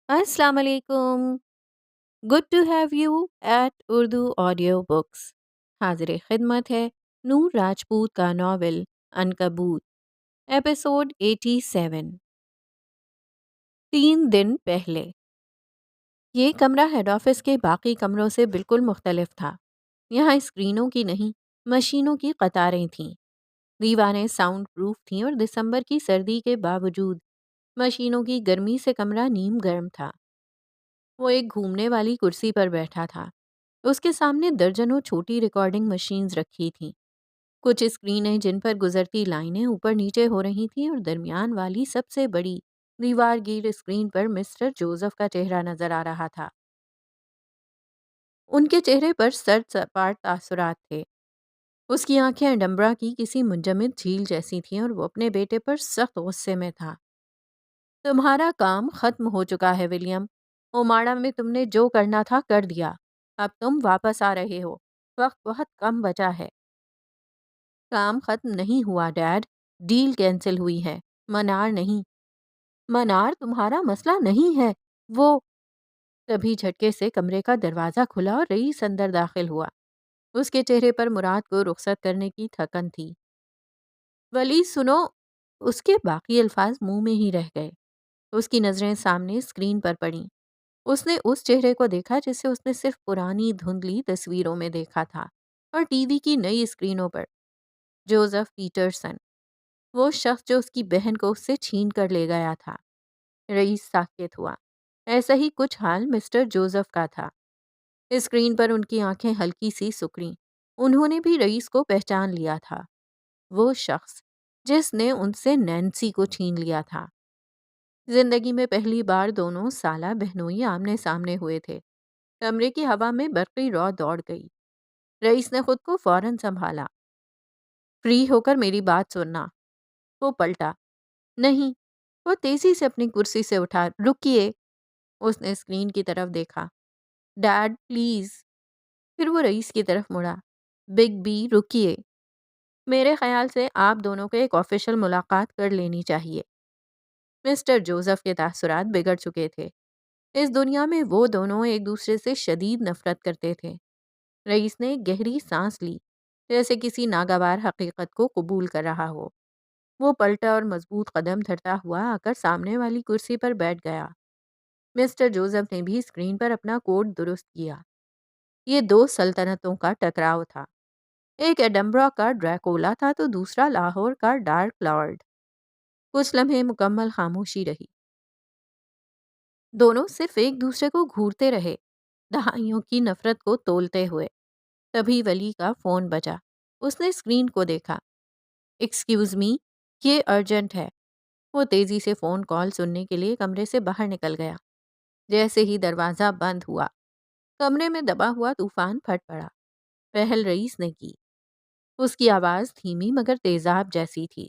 السلام علیکم. Good to have you at Urdu audio books. حاضر خدمت ہے نور راجپوت کا ناول عنکبوت، ایپیسوڈ 87. 3 دن پہلے. یہ کمرہ ہیڈ آفس کے باقی کمروں سے بالکل مختلف تھا. یہاں اسکرینوں کی نہیں، مشینوں کی قطاریں تھیں. دیواریں ساؤنڈ پروف تھیں اور دسمبر کی سردی کے باوجود مشینوں کی گرمی سے کمرہ نیم گرم تھا. وہ ایک گھومنے والی کرسی پر بیٹھا تھا. اس کے سامنے درجنوں چھوٹی ریکارڈنگ مشینز رکھی تھیں. کچھ اسکرینیں جن پر گزرتی لائنیں اوپر نیچے ہو رہی تھیں اور درمیان والی سب سے بڑی دیوار گیر اسکرین پر مسٹر جوزف کا چہرہ نظر آ رہا تھا. ان کے چہرے پر سرد سپاٹ تاثرات تھے. اس کی آنکھیں اڈمبرا کی کسی منجمد جھیل جیسی تھیں اور وہ اپنے بیٹے پر سخت غصے میں تھا. تمہارا کام ختم ہو چکا ہے ولیم. اوماڑا میں تم نے جو کرنا تھا کر دیا. اب تم واپس آ رہے ہو. وقت بہت کم بچا ہے. کام ختم نہیں ہوا ڈیڈ. ڈیل کینسل ہوئی ہے، منار نہیں. منار تمہارا مسئلہ نہیں ہے. وہ تبھی جھٹکے سے کمرے کا دروازہ کھلا اور رئیس اندر داخل ہوا. اس کے چہرے پر مراد کو رخصت کرنے کی تھکن تھی. ولی سنو. اس کے باقی الفاظ منہ میں ہی رہ گئے. اس کی نظریں سامنے اسکرین پر پڑیں. اس نے اس چہرے کو دیکھا جسے اس نے صرف پرانی دھندلی تصویروں میں دیکھا تھا اور ٹی وی کی نئی اسکرینوں پر. جوزف پیٹرسن، وہ شخص جو اس کی بہن کو اس سے چھین کر لے گیا تھا. رئیس ساکت ہوا. ایسا ہی کچھ حال مسٹر جوزف کا تھا. اسکرین پر ان کی آنکھیں ہلکی سی سکڑیں. انہوں نے بھی رئیس کو پہچان لیا تھا. وہ شخص جس نے ان سے نینسی کو چھین لیا تھا. زندگی میں پہلی بار دونوں سالہ بہنوئی آمنے سامنے ہوئے تھے. کمرے کی ہوا میں برقی رو دوڑ گئی. رئیس نے خود کو فوراً سنبھالا. فری ہو کر میری بات سننا. وہ پلٹا. نہیں. وہ تیزی سے اپنی کرسی سے اٹھا. رکیے. اس نے اسکرین کی طرف دیکھا. Dad please. پھر وہ رئیس کی طرف مڑا. بگ بی رکیے. میرے خیال سے آپ دونوں کو ایک آفیشل ملاقات کر لینی چاہیے. مسٹر جوزف کے تاثرات بگڑ چکے تھے. اس دنیا میں وہ دونوں ایک دوسرے سے شدید نفرت کرتے تھے. رئیس نے ایک گہری سانس لی، جیسے کسی ناگوار حقیقت کو قبول کر رہا ہو. وہ پلٹا اور مضبوط قدم دھرتا ہوا آ کر سامنے والی کرسی پر بیٹھ گیا. مسٹر جوزف نے بھی اسکرین پر اپنا کوڈ درست کیا. یہ دو سلطنتوں کا ٹکراؤ تھا. ایک ایڈمبرا کا ڈریکولا تھا تو دوسرا لاہور کا ڈارک لارڈ. کچھ لمحے مکمل خاموشی رہی. دونوں صرف ایک دوسرے کو گھورتے رہے، دہائیوں کی نفرت کو تولتے ہوئے. تبھی ولی کا فون بجا. اس نے اسکرین کو دیکھا. ایکسکیوز می، یہ ارجنٹ ہے. وہ تیزی سے فون کال سننے کے لیے کمرے سے باہر نکل گیا. جیسے ہی دروازہ بند ہوا، کمرے میں دبا ہوا طوفان پھٹ پڑا. پہل رئیس نے کی. اس کی آواز دھیمی مگر تیزاب جیسی تھی.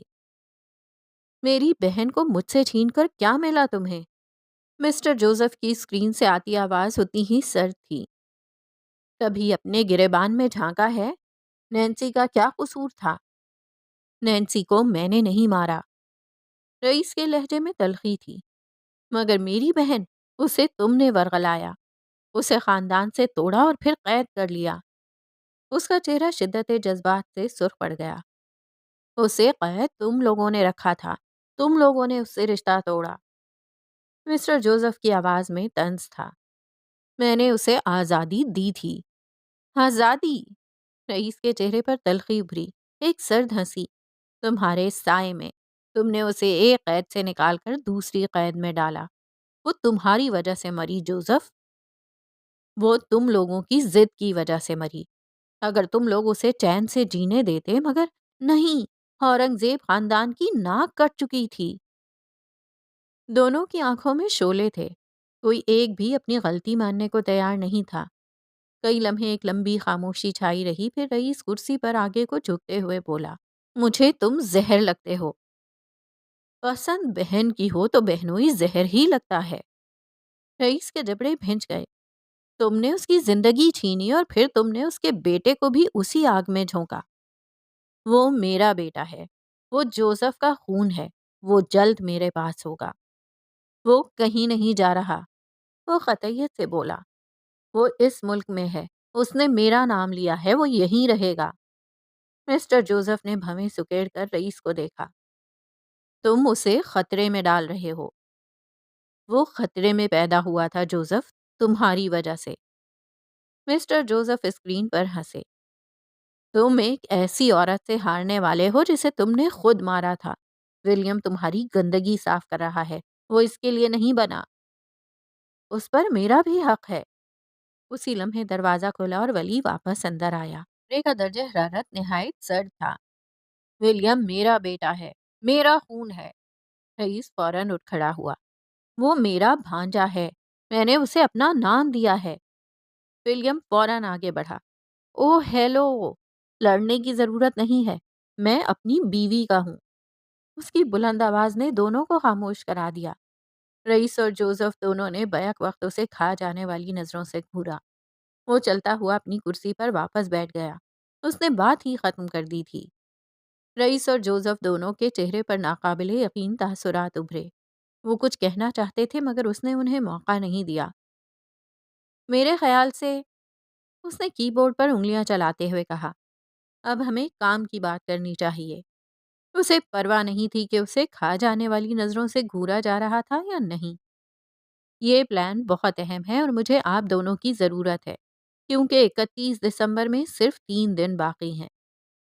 میری بہن کو مجھ سے چھین کر کیا ملا تمہیں؟ مسٹر جوزف کی اسکرین سے آتی آواز اتنی ہی سرد تھی. کبھی اپنے گریبان میں جھانکا ہے؟ نینسی کا کیا قصور تھا؟ نینسی کو میں نے نہیں مارا. رئیس کے لہجے میں تلخی تھی. مگر میری بہن، اسے تم نے ورغلایا. اسے خاندان سے توڑا اور پھر قید کر لیا. اس کا چہرہ شدت جذبات سے سرخ پڑ گیا. اسے قید تم لوگوں نے رکھا تھا. تم لوگوں نے اس سے رشتہ توڑا. مسٹر جوزف کی آواز میں طنز تھا. میں نے اسے آزادی دی تھی. آزادی؟ رئیس کے چہرے پر تلخی ابھری. ایک سرد ہنسی. تمہارے سائے میں. تم نے اسے ایک قید سے نکال کر دوسری قید میں ڈالا. وہ تمہاری وجہ سے مری جوزف. وہ تم لوگوں کی ضد کی وجہ سے مری. اگر تم لوگ اسے چین سے جینے دیتے، مگر نہیں. اورنگزیب خاندان کی ناک کٹ چکی تھی. دونوں کی آنکھوں میں شعلے تھے. کوئی ایک بھی اپنی غلطی ماننے کو تیار نہیں تھا. کئی لمحے ایک لمبی خاموشی چھائی رہی. پھر رئیس کرسی پر آگے کو جھکتے ہوئے بولا. مجھے تم زہر لگتے ہو. پسند بہن کی ہو تو بہنوئی زہر ہی لگتا ہے. رئیس کے جبڑے بھنج گئے. تم نے اس کی زندگی چھینی اور پھر تم نے اس کے بیٹے کو بھی اسی آگ میں جھونکا. وہ میرا بیٹا ہے. وہ جوزف کا خون ہے. وہ جلد میرے پاس ہوگا. وہ کہیں نہیں جا رہا. وہ قطعیت سے بولا، وہ اس ملک میں ہے، اس نے میرا نام لیا ہے، وہ یہیں رہے گا۔ مسٹر جوزف نے بھویں سکیڑ کر رئیس کو دیکھا۔ تم اسے خطرے میں ڈال رہے ہو۔ وہ خطرے میں پیدا ہوا تھا جوزف، تمہاری وجہ سے۔ مسٹر جوزف اسکرین پر ہنسے۔ تم ایک ایسی عورت سے ہارنے والے ہو جسے تم نے خود مارا تھا۔ ولیم تمہاری گندگی صاف کر رہا ہے، وہ اس کے لیے نہیں بنا۔ اس پر میرا بھی حق ہے۔ اسی لمحے دروازہ کھلا اور ولی واپس اندر آیا۔ کمرے کا درجہ حرارت نہایت سرد تھا۔ ولیم میرا بیٹا ہے، میرا خون ہے۔ رئیس فوراً اٹھ کھڑا ہوا۔ وہ میرا بھانجا ہے، میں نے اسے اپنا نام دیا ہے۔ ولیم فوراً آگے بڑھا۔ او ہیلو، لڑنے کی ضرورت نہیں ہے، میں اپنی بیوی کا ہوں۔ اس کی بلند آواز نے دونوں کو خاموش کرا دیا۔ رئیس اور جوزف دونوں نے بیک وقت اسے کھا جانے والی نظروں سے گھورا۔ وہ چلتا ہوا اپنی کرسی پر واپس بیٹھ گیا۔ اس نے بات ہی ختم کر دی تھی۔ رئیس اور جوزف دونوں کے چہرے پر ناقابل یقین تاثرات ابھرے۔ وہ کچھ کہنا چاہتے تھے مگر اس نے انہیں موقع نہیں دیا۔ میرے خیال سے، اس نے کی بورڈ پر انگلیاں چلاتے ہوئے کہا، اب ہمیں کام کی بات کرنی چاہیے۔ اسے پرواہ نہیں تھی کہ اسے کھا جانے والی نظروں سے گھورا جا رہا تھا یا نہیں۔ یہ پلان بہت اہم ہے اور مجھے آپ دونوں کی ضرورت ہے، کیونکہ 31 دسمبر میں صرف 3 دن باقی ہیں۔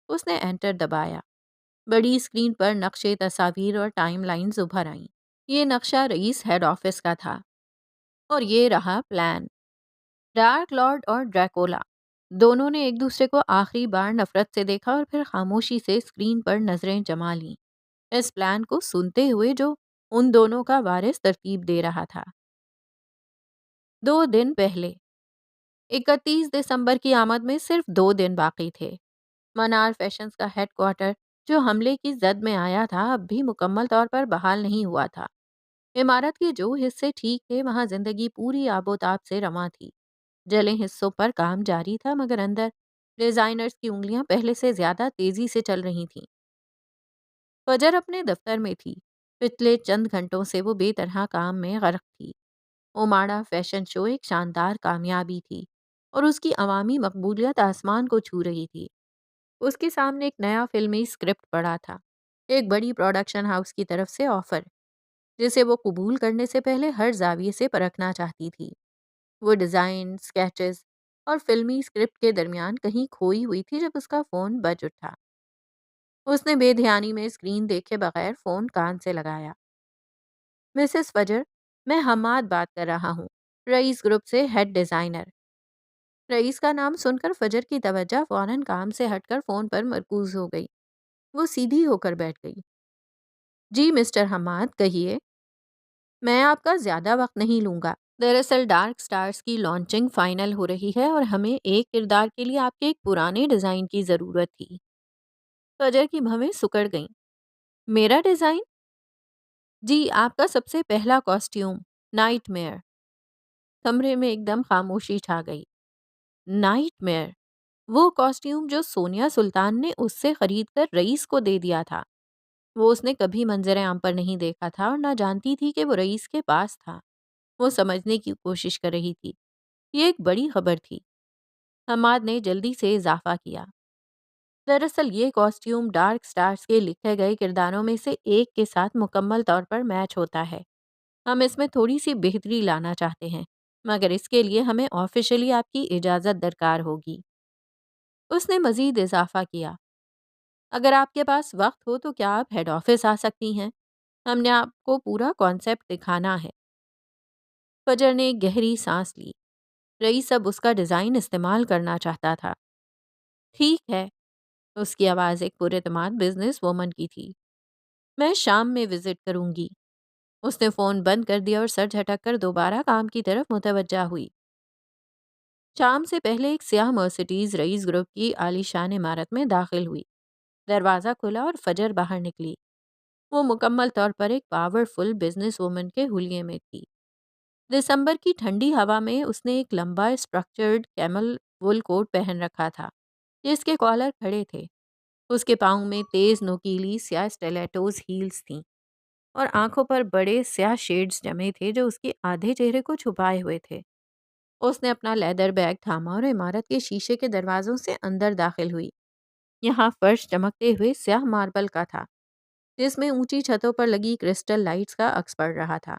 اس نے انٹر دبایا۔ بڑی اسکرین پر نقشے، تصاویر اور ٹائم لائنز ابھر آئیں۔ یہ نقشہ رئیس ہیڈ آفس کا تھا اور یہ رہا پلان۔ ڈارک لارڈ اور ڈریکولا دونوں نے ایک دوسرے کو آخری بار نفرت سے دیکھا اور پھر خاموشی سے اسکرین پر نظریں جما لیں، اس پلان کو سنتے ہوئے جو ان دونوں کا وارث ترتیب دے رہا تھا۔ 2 دن پہلے 31 دسمبر کی آمد میں صرف 2 دن باقی تھے۔ منار فیشنز کا ہیڈ کوارٹر جو حملے کی زد میں آیا تھا اب بھی مکمل طور پر بحال نہیں ہوا تھا۔ عمارت کے جو حصے ٹھیک تھے وہاں زندگی پوری آب و تاب سے رواں تھی۔ جلے حصوں پر کام جاری تھا مگر اندر ڈیزائنرز کی انگلیاں پہلے سے زیادہ تیزی سے چل رہی تھیں۔ فجر اپنے دفتر میں تھی۔ پچھلے چند گھنٹوں سے وہ بے طرح کام میں غرق تھی۔ اوماڑا فیشن شو ایک شاندار کامیابی تھی اور اس کی عوامی مقبولیت آسمان کو چھو رہی تھی۔ اس کے سامنے ایک نیا فلمی اسکرپٹ پڑا تھا، ایک بڑی پروڈکشن ہاؤس کی طرف سے آفر، جسے وہ قبول کرنے سے پہلے ہر زاویے سے پرکھنا چاہتی تھی۔ وہ ڈیزائن، سکیچز اور فلمی اسکرپٹ کے درمیان کہیں کھوئی ہوئی تھی جب اس کا فون بج اٹھا۔ اس نے بے دھیانی میں اسکرین دیکھے بغیر فون کان سے لگایا۔ مسز فجر، میں حماد بات کر رہا ہوں، رئیس گروپ سے ہیڈ ڈیزائنر۔ رئیس کا نام سن کر فجر کی توجہ فوراً کام سے ہٹ کر فون پر مرکوز ہو گئی۔ وہ سیدھی ہو کر بیٹھ گئی۔ جی مسٹر حماد، کہیے۔ میں آپ کا زیادہ وقت نہیں لوں گا۔ دراصل ڈارک سٹارز کی لانچنگ فائنل ہو رہی ہے اور ہمیں ایک کردار کے لیے آپ کے ایک پرانے ڈیزائن کی ضرورت تھی۔ فجر کی بھویں سکڑ گئیں۔ میرا ڈیزائن؟ جی، آپ کا سب سے پہلا کاسٹیوم، نائٹ میئر۔ کمرے میں ایک دم خاموشی چھا گئی۔ نائٹ میئر، وہ کاسٹیوم جو سونیا سلطان نے اس سے خرید کر رئیس کو دے دیا تھا۔ وہ اس نے کبھی منظر عام پر نہیں دیکھا تھا اور نہ جانتی تھی کہ وہ رئیس کے پاس تھا۔ وہ سمجھنے کی کوشش کر رہی تھی۔ یہ ایک بڑی خبر تھی۔ حماد نے جلدی سے اضافہ کیا۔ دراصل یہ کاسٹیوم ڈارک سٹارز کے لکھے گئے کرداروں میں سے ایک کے ساتھ مکمل طور پر میچ ہوتا ہے۔ ہم اس میں تھوڑی سی بہتری لانا چاہتے ہیں مگر اس کے لیے ہمیں آفیشلی آپ کی اجازت درکار ہوگی۔ اس نے مزید اضافہ کیا، اگر آپ کے پاس وقت ہو تو کیا آپ ہیڈ آفس آ سکتی ہیں؟ ہم نے آپ کو پورا کانسیپٹ دکھانا ہے۔ فجر نے ایک گہری سانس لی۔ رئیس اب اس کا ڈیزائن استعمال کرنا چاہتا تھا۔ ٹھیک ہے، اس کی آواز ایک پراعتماد بزنس وومن کی تھی۔ میں شام میں وزٹ کروں گی۔ اس نے فون بند کر دیا اور سر جھٹک کر دوبارہ کام کی طرف متوجہ ہوئی۔ شام سے پہلے ایک سیاہ مرسڈیز رئیس گروپ کی عالی شان عمارت میں داخل ہوئی۔ دروازہ کھلا اور فجر باہر نکلی۔ وہ مکمل طور پر ایک پاورفل بزنس وومن کے حلیے میں تھی۔ دسمبر کی ٹھنڈی ہوا میں اس نے ایک لمبا اسٹرکچرڈ کیمل وول کوٹ پہن رکھا تھا جس کے کالر کھڑے تھے۔ اس کے پاؤں میں تیز نوکیلی سیاہ اسٹیلیٹوز ہیلز تھیں۔ اور آنکھوں پر بڑے سیاہ شیڈز جمے تھے جو اس کے آدھے چہرے کو چھپائے ہوئے تھے۔ اس نے اپنا لیدر بیگ تھاما اور عمارت کے شیشے کے دروازوں سے اندر داخل ہوئی۔ یہاں فرش چمکتے ہوئے سیاہ ماربل کا تھا، جس میں اونچی چھتوں پر لگی کرسٹل لائٹس کا عکس پڑ رہا تھا۔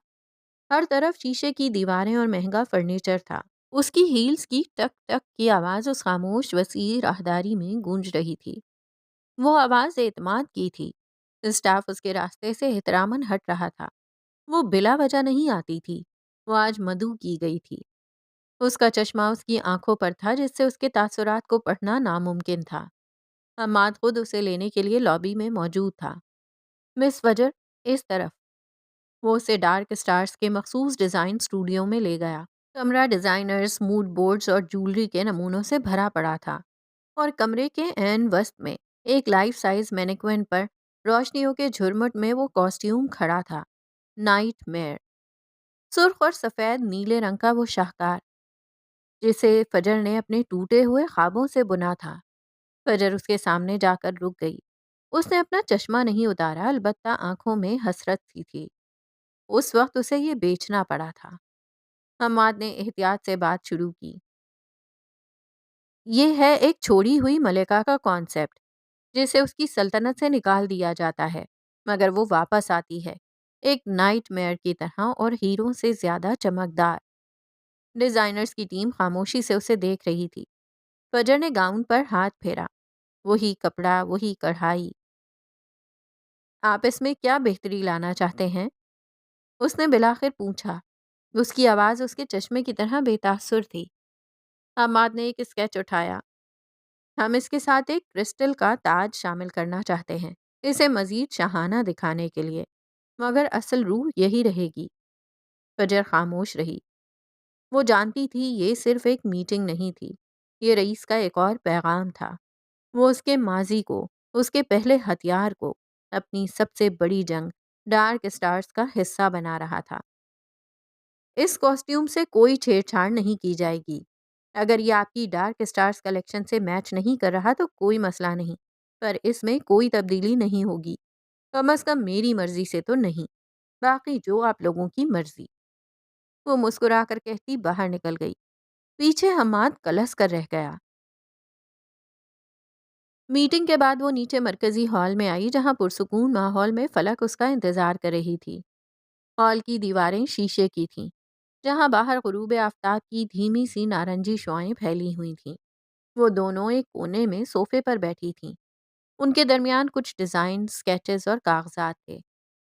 ہر طرف شیشے کی دیواریں اور مہنگا فرنیچر تھا۔ اس کی ہیلز کی ٹک ٹک کی آواز اس خاموش وسیع راہداری میں گونج رہی تھی۔ وہ آواز اعتماد کی تھی۔ اسٹاف اس کے راستے سے احتراماً ہٹ رہا تھا۔ وہ بلا وجہ نہیں آتی تھی، وہ آج مدعو کی گئی تھی۔ اس کا چشمہ اس کی آنکھوں پر تھا جس سے اس کے تاثرات کو پڑھنا ناممکن تھا۔ حماد خود اسے لینے کے لیے لابی میں موجود تھا۔ مس وجر، اس طرف۔ وہ اسے ڈارک سٹارز کے مخصوص ڈیزائن اسٹوڈیو میں لے گیا۔ کمرہ ڈیزائنرز، موڈ بورڈز اور جولری کے نمونوں سے بھرا پڑا تھا، اور کمرے کے عین وسط میں ایک لائف سائز مینیکوین پر روشنیوں کے جھرمٹ میں وہ کاسٹیوم کھڑا تھا، نائٹ میئر۔ سرخ اور سفید نیلے رنگ کا وہ شاہکار جسے فجر نے اپنے ٹوٹے ہوئے خوابوں سے بنا تھا۔ فجر اس کے سامنے جا کر رک گئی۔ اس نے اپنا چشمہ نہیں اتارا، البتہ آنکھوں میں حسرت سی تھی۔ اس وقت اسے یہ بیچنا پڑا تھا۔ حماد نے احتیاط سے بات شروع کی۔ یہ ہے ایک چھوڑی ہوئی ملکہ کا کانسیپٹ جسے اس کی سلطنت سے نکال دیا جاتا ہے، مگر وہ واپس آتی ہے، ایک نائٹ میئر کی طرح اور ہیروں سے زیادہ چمکدار۔ ڈیزائنرز کی ٹیم خاموشی سے اسے دیکھ رہی تھی۔ فجر نے گاؤن پر ہاتھ پھیرا۔ وہی کپڑا، وہی کڑھائی۔ آپ اس میں کیا بہتری لانا چاہتے ہیں؟ اس نے بالآخر پوچھا۔ اس کی آواز اس کے چشمے کی طرح بے تاثر تھی۔ حماد نے ایک اسکیچ اٹھایا۔ ہم اس کے ساتھ ایک کرسٹل کا تاج شامل کرنا چاہتے ہیں، اسے مزید شاہانہ دکھانے کے لیے، مگر اصل روح یہی رہے گی۔ فجر خاموش رہی۔ وہ جانتی تھی یہ صرف ایک میٹنگ نہیں تھی، یہ رئیس کا ایک اور پیغام تھا۔ وہ اس کے ماضی کو، اس کے پہلے ہتھیار کو، اپنی سب سے بڑی جنگ ڈارک سٹارز کا حصہ بنا رہا تھا۔ اس کاسٹیوم سے کوئی چھیڑ چھاڑ نہیں کی جائے گی۔ اگر یہ آپ کی ڈارک سٹارز کلیکشن سے میچ نہیں کر رہا تو کوئی مسئلہ نہیں، پر اس میں کوئی تبدیلی نہیں ہوگی، کم از کم میری مرضی سے تو نہیں، باقی جو آپ لوگوں کی مرضی۔ وہ مسکرا کر کہتی باہر نکل گئی۔ پیچھے حماد کلس کر رہ گیا۔ میٹنگ کے بعد وہ نیچے مرکزی ہال میں آئی جہاں پرسکون ماحول میں فلک اس کا انتظار کر رہی تھی۔ ہال کی دیواریں شیشے کی تھیں، جہاں باہر غروب آفتاب کی دھیمی سی نارنجی شعاعیں پھیلی ہوئی تھیں۔ وہ دونوں ایک کونے میں صوفے پر بیٹھی تھیں۔ ان کے درمیان کچھ ڈیزائن، سکیچز اور کاغذات تھے۔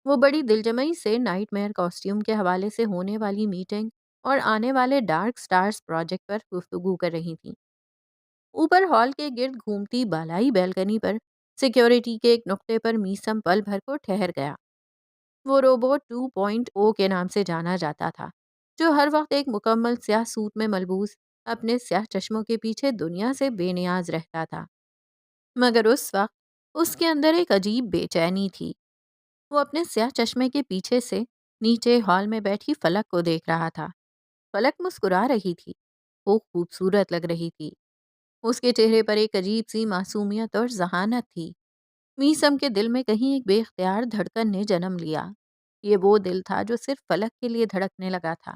وہ بڑی دلجمعی سے نائٹ میئر کاسٹیوم کے حوالے سے ہونے والی میٹنگ اور آنے والے ڈارک سٹارز پروجیکٹ پر گفتگو کر رہی تھیں۔ اوپر ہال کے گرد گھومتی بالائی بیلکنی پر سیکیورٹی کے ایک نقطے پر میسم پل بھر کو ٹھہر گیا۔ وہ روبوٹ 2.0 کے نام سے جانا جاتا تھا، جو ہر وقت ایک مکمل سیاہ سوٹ میں ملبوس اپنے سیاہ چشموں کے پیچھے دنیا سے بے نیاز رہتا تھا۔ مگر اس وقت اس کے اندر ایک عجیب بے چینی تھی۔ وہ اپنے سیاہ چشمے کے پیچھے سے نیچے ہال میں بیٹھی فلک کو دیکھ رہا تھا۔ فلک مسکرا رہی تھی۔ وہ خوبصورت لگ رہی تھی۔ اس کے چہرے پر ایک عجیب سی معصومیت اور ذہانت تھی۔ میسم کے دل میں کہیں ایک بے اختیار دھڑکن نے جنم لیا۔ یہ وہ دل تھا جو صرف فلک کے لیے دھڑکنے لگا تھا۔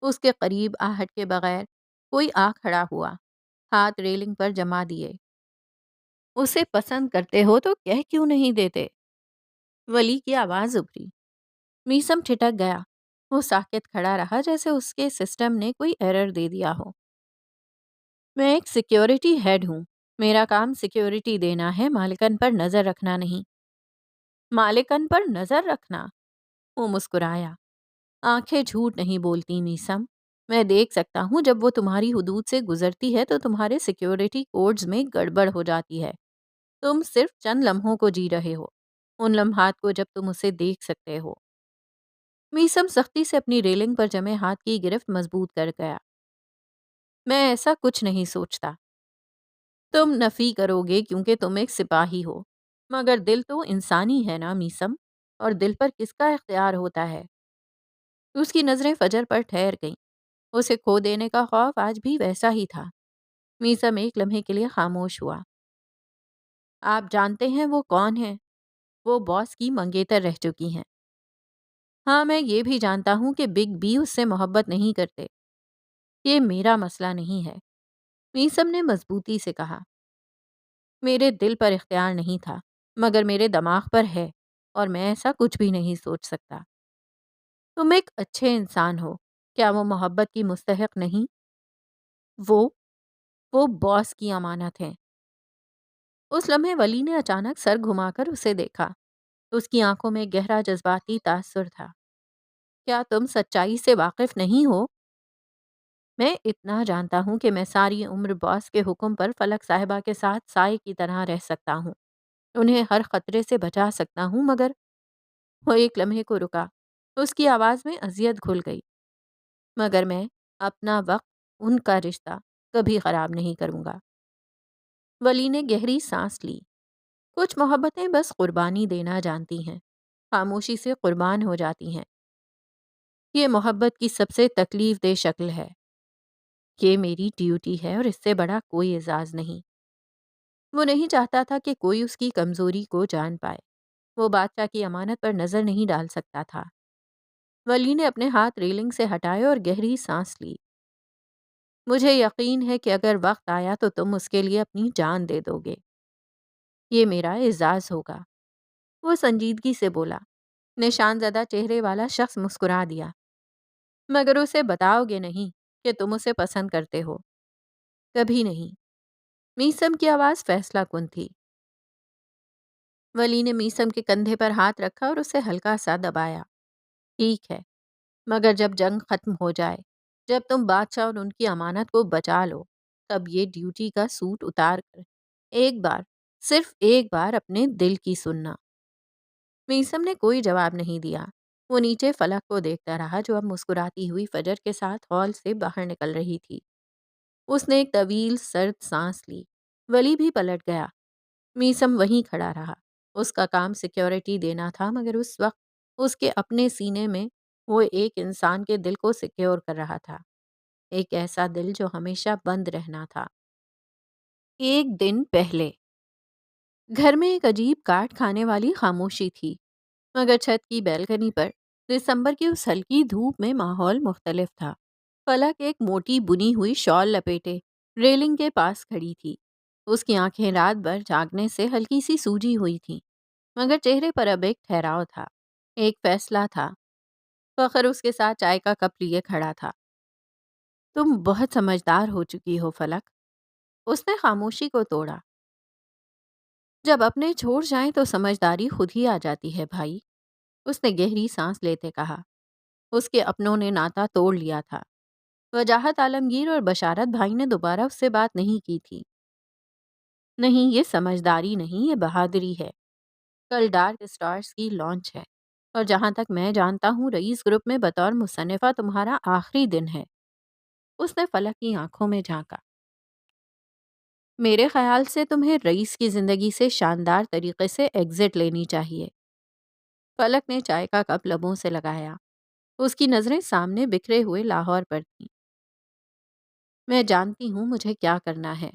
اس کے قریب آہٹ کے بغیر کوئی آ کھڑا ہوا، ہاتھ ریلنگ پر جما دیے۔ اسے پسند کرتے ہو تو کہہ کیوں نہیں دیتے؟ ولی کی آواز ابھری۔ میسم ٹھٹک گیا۔ وہ ساکت کھڑا رہا جیسے اس کے سسٹم نے کوئی ایرر دے دیا ہو۔ میں ایک سیکیورٹی ہیڈ ہوں۔ میرا کام سیکیورٹی دینا ہے، مالکن پر نظر رکھنا نہیں۔ مالکن پر نظر رکھنا؟ وہ مسکرایا۔ آنکھیں جھوٹ نہیں بولتی میسم۔ میں دیکھ سکتا ہوں جب وہ تمہاری حدود سے گزرتی ہے تو تمہارے سیکیورٹی کوڈز میں گڑبڑ ہو جاتی ہے۔ تم صرف چند لمحوں کو جی رہے ہو، ان لمحات کو جب تم اسے دیکھ سکتے ہو۔ میسم سختی سے اپنی ریلنگ پر جمے ہاتھ کی گرفت مضبوط کر گیا۔ میں ایسا کچھ نہیں سوچتا۔ تم نفی کرو گے کیونکہ تم ایک سپاہی ہو، مگر دل تو انسانی ہے نا میسم، اور دل پر کس کا اختیار ہوتا ہے؟ اس کی نظریں فجر پر ٹھہر گئیں۔ اسے کھو دینے کا خوف آج بھی ویسا ہی تھا۔ میسم ایک لمحے کے لیے خاموش ہوا۔ آپ جانتے ہیں وہ کون ہیں؟ وہ باس کی منگیتر رہ چکی ہیں۔ ہاں، میں یہ بھی جانتا ہوں کہ بگ بی اس سے محبت نہیں کرتے۔ یہ میرا مسئلہ نہیں ہے، میسم نے مضبوطی سے کہا۔ میرے دل پر اختیار نہیں تھا، مگر میرے دماغ پر ہے، اور میں ایسا کچھ بھی نہیں سوچ سکتا۔ تم ایک اچھے انسان ہو، کیا وہ محبت کی مستحق نہیں؟ وہ وہ باس کی امانت ہے۔ اس لمحے ولی نے اچانک سر گھما کر اسے دیکھا۔ اس کی آنکھوں میں گہرا جذباتی تاثر تھا۔ کیا تم سچائی سے واقف نہیں ہو؟ میں اتنا جانتا ہوں کہ میں ساری عمر باس کے حکم پر فلک صاحبہ کے ساتھ سائے کی طرح رہ سکتا ہوں، انہیں ہر خطرے سے بچا سکتا ہوں، مگر وہ ایک لمحے کو رکا۔ اس کی آواز میں اذیت گھل گئی۔ مگر میں اپنا وقت، ان کا رشتہ کبھی خراب نہیں کروں گا۔ ولی نے گہری سانس لی۔ کچھ محبتیں بس قربانی دینا جانتی ہیں، خاموشی سے قربان ہو جاتی ہیں۔ یہ محبت کی سب سے تکلیف دہ شکل ہے۔ یہ میری ڈیوٹی ہے اور اس سے بڑا کوئی اعزاز نہیں۔ وہ نہیں چاہتا تھا کہ کوئی اس کی کمزوری کو جان پائے۔ وہ بادشاہ کی امانت پر نظر نہیں ڈال سکتا تھا۔ ولی نے اپنے ہاتھ ریلنگ سے ہٹائے اور گہری سانس لی۔ مجھے یقین ہے کہ اگر وقت آیا تو تم اس کے لیے اپنی جان دے دو گے۔ یہ میرا اعزاز ہوگا۔ وہ سنجیدگی سے بولا۔ نشان زدہ چہرے والا شخص مسکرا دیا۔ مگر اسے بتاؤ گے نہیں کہ تم اسے پسند کرتے ہو؟ کبھی نہیں۔ میسم کی آواز فیصلہ کن تھی۔ ولی نے میسم کے کندھے پر ہاتھ رکھا اور اسے ہلکا سا دبایا۔ ٹھیک ہے، مگر جب جنگ ختم ہو جائے، جب تم بادشاہ اور ان کی امانت کو بچا لو، تب یہ ڈیوٹی کا سوٹ اتار کر ایک بار، صرف ایک بار اپنے دل کی سننا۔ میسم نے کوئی جواب نہیں دیا۔ وہ نیچے فلک کو دیکھتا رہا جو اب مسکراتی ہوئی فجر کے ساتھ ہال سے باہر نکل رہی تھی۔ اس نے ایک طویل سرد سانس لی۔ ولی بھی پلٹ گیا۔ میسم وہیں کھڑا رہا۔ اس کا کام سیکیورٹی دینا تھا، مگر اس وقت اس کے اپنے سینے میں وہ ایک انسان کے دل کو سیکیور کر رہا تھا، ایک ایسا دل جو ہمیشہ بند رہنا تھا۔ ایک دن پہلے گھر میں ایک عجیب کاٹ کھانے والی خاموشی تھی، مگر چھت کی بیلکنی پر دسمبر کی اس ہلکی دھوپ میں ماحول مختلف تھا۔ فلک ایک موٹی بنی ہوئی شال لپیٹے ریلنگ کے پاس کھڑی تھی۔ اس کی آنکھیں رات بھر جاگنے سے ہلکی سی سوجی ہوئی تھیں، مگر چہرے پر اب ایک ٹھہراؤ تھا، ایک فیصلہ تھا۔ فخر اس کے ساتھ چائے کا کپ لیے کھڑا تھا۔ تم بہت سمجھدار ہو چکی ہو فلک۔ اس نے خاموشی کو توڑا۔ جب اپنے چھوڑ جائیں تو سمجھداری خود ہی آ جاتی ہے بھائی، اس نے گہری سانس لیتے کہا۔ اس کے اپنوں نے ناتا توڑ لیا تھا۔ وجاہت عالمگیر اور بشارت بھائی نے دوبارہ اس سے بات نہیں کی تھی۔ نہیں، یہ سمجھداری نہیں، یہ بہادری ہے۔ کل ڈارک اسٹارز کی لانچ ہے، اور جہاں تک میں جانتا ہوں رئیس گروپ میں بطور مصنفہ تمہارا آخری دن ہے۔ اس نے فلک کی آنکھوں میں جھانکا۔ میرے خیال سے تمہیں رئیس کی زندگی سے شاندار طریقے سے ایگزٹ لینی چاہیے۔ فلک نے چائے کا کپ لبوں سے لگایا۔ اس کی نظریں سامنے بکھرے ہوئے لاہور پر تھیں۔ میں جانتی ہوں مجھے کیا کرنا ہے۔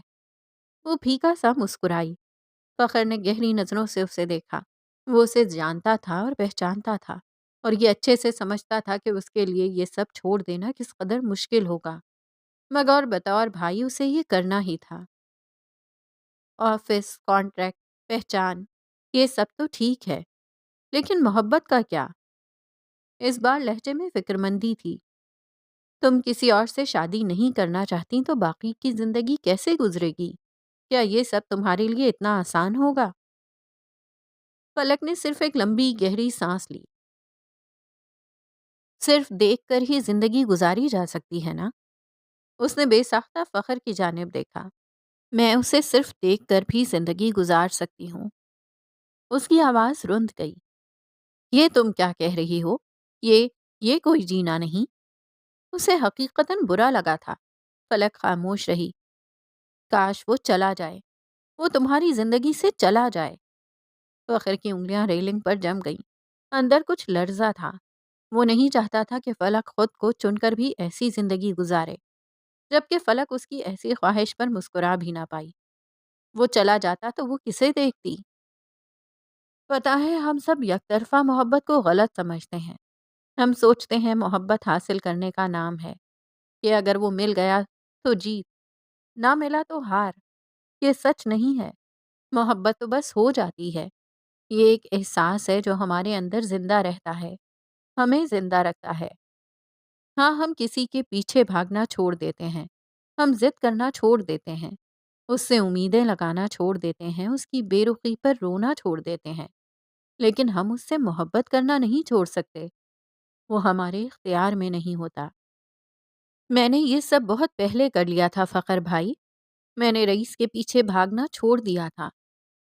وہ پھیکا سا مسکرائی۔ فخر نے گہری نظروں سے اسے دیکھا۔ وہ اسے جانتا تھا اور پہچانتا تھا، اور یہ اچھے سے سمجھتا تھا کہ اس کے لیے یہ سب چھوڑ دینا کس قدر مشکل ہوگا، مگر بطور بھائی اسے یہ کرنا ہی تھا۔ آفس، کانٹریکٹ، پہچان، یہ سب تو ٹھیک ہے، لیکن محبت کا کیا؟ اس بار لہجے میں فکر مندی تھی۔ تم کسی اور سے شادی نہیں کرنا چاہتی تو باقی کی زندگی کیسے گزرے گی؟ کیا یہ سب تمہارے لیے اتنا آسان ہوگا؟ فلک نے صرف ایک لمبی گہری سانس لی۔ صرف دیکھ کر ہی زندگی گزاری جا سکتی ہے نا؟ اس نے بے ساختہ فخر کی جانب دیکھا۔ میں اسے صرف دیکھ کر بھی زندگی گزار سکتی ہوں۔ اس کی آواز رند گئی۔ یہ تم کیا کہہ رہی ہو؟ یہ کوئی جینا نہیں۔ اسے حقیقتاً برا لگا تھا۔ فلک خاموش رہی۔ کاش وہ چلا جائے، وہ تمہاری زندگی سے چلا جائے۔ فخر کی انگلیاں ریلنگ پر جم گئیں۔ اندر کچھ لرزا تھا۔ وہ نہیں چاہتا تھا کہ فلک خود کو چن کر بھی ایسی زندگی گزارے، جبکہ فلک اس کی ایسی خواہش پر مسکرا بھی نہ پائی۔ وہ چلا جاتا تو وہ کسے دیکھتی؟ پتہ ہے ہم سب یک طرفہ محبت کو غلط سمجھتے ہیں۔ ہم سوچتے ہیں محبت حاصل کرنے کا نام ہے، کہ اگر وہ مل گیا تو جیت، نہ ملا تو ہار۔ یہ سچ نہیں ہے۔ محبت تو بس ہو جاتی ہے۔ یہ ایک احساس ہے جو ہمارے اندر زندہ رہتا ہے، ہمیں زندہ رکھتا ہے۔ ہاں، ہم کسی کے پیچھے بھاگنا چھوڑ دیتے ہیں، ہم ضد کرنا چھوڑ دیتے ہیں، اس سے امیدیں لگانا چھوڑ دیتے ہیں، اس کی بے رخی پر رونا چھوڑ دیتے ہیں، لیکن ہم اس سے محبت کرنا نہیں چھوڑ سکتے۔ وہ ہمارے اختیار میں نہیں ہوتا۔ میں نے یہ سب بہت پہلے کر لیا تھا فخر بھائی۔ میں نے رئیس کے پیچھے بھاگنا چھوڑ دیا تھا۔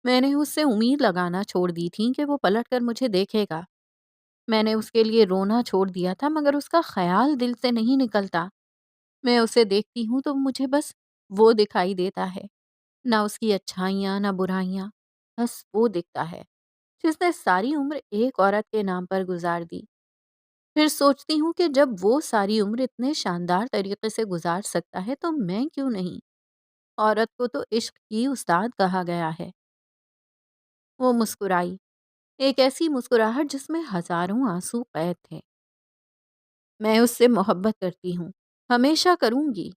میں نے اس سے امید لگانا چھوڑ دی تھی کہ وہ پلٹ کر مجھے دیکھے گا۔ میں نے اس کے لیے رونا چھوڑ دیا تھا، مگر اس کا خیال دل سے نہیں نکلتا۔ میں اسے دیکھتی ہوں تو مجھے بس وہ دکھائی دیتا ہے، نہ اس کی اچھائیاں نہ برائیاں، بس وہ دکھتا ہے جس نے ساری عمر ایک عورت کے نام پر گزار دی۔ پھر سوچتی ہوں کہ جب وہ ساری عمر اتنے شاندار طریقے سے گزار سکتا ہے تو میں کیوں نہیں؟ عورت کو تو عشق کی استاد کہا گیا ہے۔ وہ مسکرائی، ایک ایسی مسکراہٹ جس میں ہزاروں آنسو قید تھے۔ میں اس سے محبت کرتی ہوں، ہمیشہ کروں گی،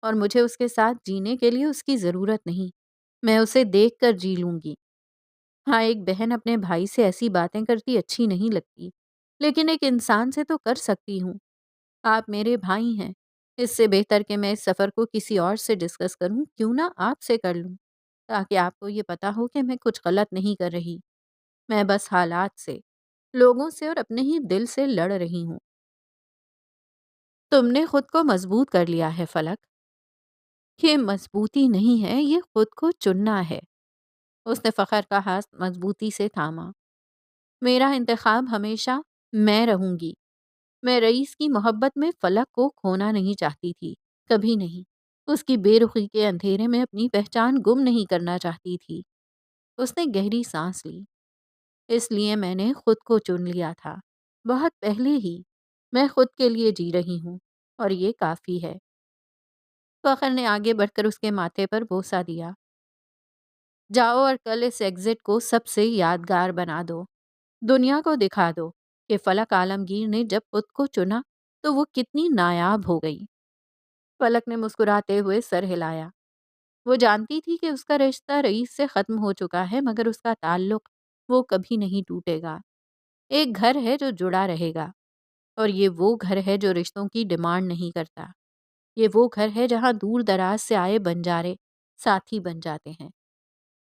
اور مجھے اس کے ساتھ جینے کے لیے اس کی ضرورت نہیں، میں اسے دیکھ کر جی لوں گی۔ ہاں، ایک بہن اپنے بھائی سے ایسی باتیں کرتی اچھی نہیں لگتی، لیکن ایک انسان سے تو کر سکتی ہوں۔ آپ میرے بھائی ہیں، اس سے بہتر کہ میں اس سفر کو کسی اور سے ڈسکس کروں، کیوں نہ آپ سے کر لوں، تاکہ آپ کو یہ پتا ہو کہ میں کچھ غلط نہیں کر رہی۔ میں بس حالات سے، لوگوں سے اور اپنے ہی دل سے لڑ رہی ہوں۔ تم نے خود کو مضبوط کر لیا ہے فلک۔ یہ مضبوطی نہیں ہے، یہ خود کو چننا ہے۔ اس نے فخر کا ہاتھ مضبوطی سے تھاما۔ میرا انتخاب ہمیشہ میں رہوں گی۔ میں رئیس کی محبت میں فلک کو کھونا نہیں چاہتی تھی، کبھی نہیں۔ اس کی بے رخی کے اندھیرے میں اپنی پہچان گم نہیں کرنا چاہتی تھی۔ اس نے گہری سانس لی۔ اس لیے میں نے خود کو چن لیا تھا، بہت پہلے ہی۔ میں خود کے لیے جی رہی ہوں، اور یہ کافی ہے۔ فخر نے آگے بڑھ کر اس کے ماتھے پر بوسہ دیا۔ جاؤ اور کل اس ایگزٹ کو سب سے یادگار بنا دو۔ دنیا کو دکھا دو کہ فلک عالمگیر نے جب خود کو چنا تو وہ کتنی نایاب ہو گئی۔ فلک نے مسکراتے ہوئے سر ہلایا۔ وہ جانتی تھی کہ اس کا رشتہ رئیس سے ختم ہو چکا ہے، مگر اس کا تعلق وہ کبھی نہیں ٹوٹے گا۔ ایک گھر ہے جو جڑا رہے گا، اور یہ وہ گھر ہے جو رشتوں کی ڈیمانڈ نہیں کرتا۔ یہ وہ گھر ہے جہاں دور دراز سے آئے بنجارے ساتھی بن جاتے ہیں۔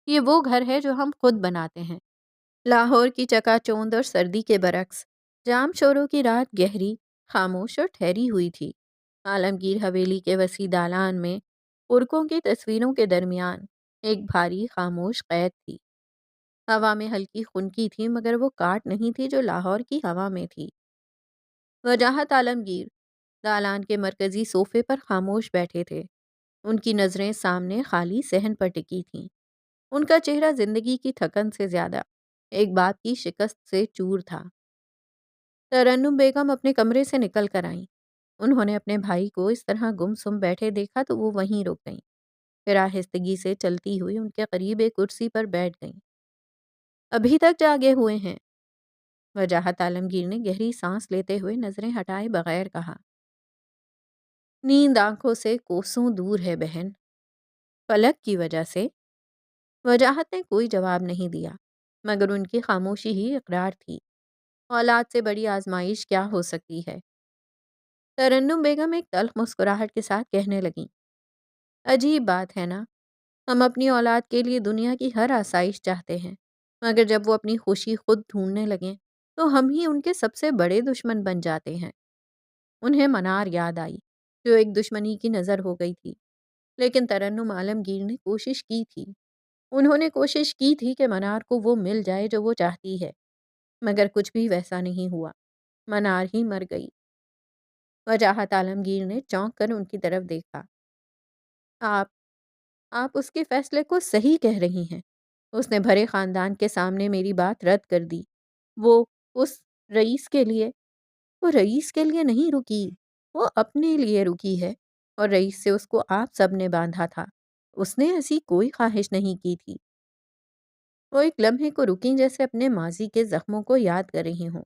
یہ وہ گھر ہے جو ہم خود بناتے ہیں۔ لاہور کی چکا چوند اور سردی کے برعکس جام شوروں کی رات گہری، خاموش اور ٹھہری ہوئی تھی۔ عالمگیر حویلی کے وسیع دالان میں پرکوں کی تصویروں کے درمیان ایک بھاری خاموش قید تھی۔ ہوا میں ہلکی خنکی تھی، مگر وہ کاٹ نہیں تھی جو لاہور کی ہوا میں تھی۔ وجاہت عالمگیر دالان کے مرکزی صوفے پر خاموش بیٹھے تھے۔ ان کی نظریں سامنے خالی صحن پر ٹکی تھیں۔ ان کا چہرہ زندگی کی تھکن سے زیادہ ایک بات کی شکست سے چور تھا۔ ترنم بیگم اپنے کمرے سے نکل کر آئیں۔ انہوں نے اپنے بھائی کو اس طرح گم سم بیٹھے دیکھا تو وہ وہیں رک گئیں۔ پھر آہستگی سے چلتی ہوئی ان کے قریب ایک کرسی پر بیٹھ گئیں۔ ابھی تک جاگے ہوئے ہیں؟ وجاہت عالمگیر نے گہری سانس لیتے ہوئے نظریں ہٹائے بغیر کہا۔ نیند آنکھوں سے کوسوں دور ہے بہن۔ فلک کی وجہ سے؟ وجاہت نے کوئی جواب نہیں دیا، مگر ان کی خاموشی ہی اقرار تھی۔ اولاد سے بڑی آزمائش کیا ہو سکتی ہے؟ ترنم بیگم ایک تلخ مسکراہٹ کے ساتھ کہنے لگیں۔ عجیب بات ہے نا، ہم اپنی اولاد کے لیے دنیا کی ہر آسائش چاہتے ہیں، مگر جب وہ اپنی خوشی خود ڈھونڈنے لگیں تو ہم ہی ان کے سب سے بڑے دشمن بن جاتے ہیں۔ انہیں منار یاد آئی، جو ایک دشمنی کی نظر ہو گئی تھی، لیکن ترنم عالمگیر نے کوشش کی تھی۔ انہوں نے کوشش کی تھی کہ منار کو وہ مل جائے جو وہ چاہتی ہے، مگر کچھ بھی ویسا نہیں ہوا۔ منار ہی مر گئی۔ وجاہت عالمگیر نے چونک کر ان کی طرف دیکھا۔ آپ آپ اس کے فیصلے کو صحیح کہہ رہی ہیں۔ اس نے بھرے خاندان کے سامنے میری بات رد کر دی۔ وہ اس رئیس کے لیے وہ رئیس کے لیے نہیں رکی، وہ اپنے لیے رکی ہے، اور رئیس سے اس کو آپ سب نے باندھا تھا۔ اس نے ایسی کوئی خواہش نہیں کی تھی۔ وہ ایک لمحے کو رکیں، جیسے اپنے ماضی کے زخموں کو یاد کر رہی ہوں۔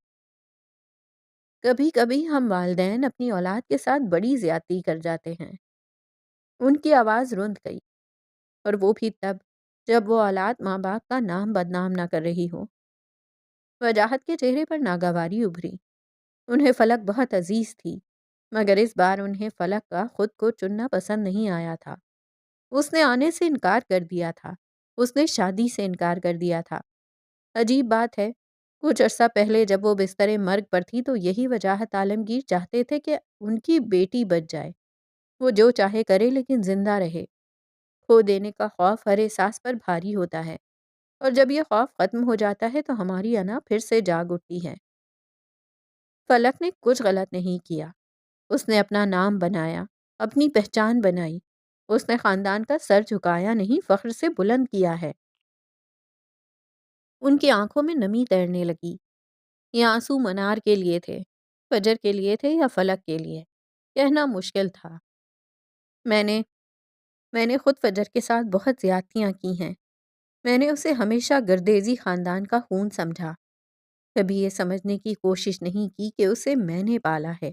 کبھی کبھی ہم والدین اپنی اولاد کے ساتھ بڑی زیادتی کر جاتے ہیں۔ ان کی آواز رند گئی، اور وہ بھی تب جب وہ اولاد ماں باپ کا نام بدنام نہ کر رہی ہو۔ وجاہت کے چہرے پر ناگواری ابھری۔ انہیں فلک بہت عزیز تھی، مگر اس بار انہیں فلک کا خود کو چننا پسند نہیں آیا تھا۔ اس نے آنے سے انکار کر دیا تھا، اس نے شادی سے انکار کر دیا تھا۔ عجیب بات ہے، کچھ عرصہ پہلے جب وہ بستر مرگ پر تھی تو یہی وجاہت عالمگیر چاہتے تھے کہ ان کی بیٹی بچ جائے، وہ جو چاہے کرے لیکن زندہ رہے۔ کھو دینے کا خوف ہر احساس پر بھاری ہوتا ہے، اور جب یہ خوف ختم ہو جاتا ہے تو ہماری انا پھر سے جاگ اٹھتی ہے۔ فلک نے کچھ غلط نہیں کیا، اس نے اپنا نام بنایا، اپنی پہچان بنائی۔ اس نے خاندان کا سر جھکایا نہیں، فخر سے بلند کیا ہے۔ ان کی آنکھوں میں نمی تیرنے لگی۔ یہ آنسو منار کے لیے تھے، فجر کے لیے تھے یا فلک کے لیے، کہنا مشکل تھا۔ میں نے میں نے خود فجر کے ساتھ بہت زیادتیاں کی ہیں۔ میں نے اسے ہمیشہ گردیزی خاندان کا خون سمجھا، کبھی یہ سمجھنے کی کوشش نہیں کی کہ اسے میں نے پالا ہے۔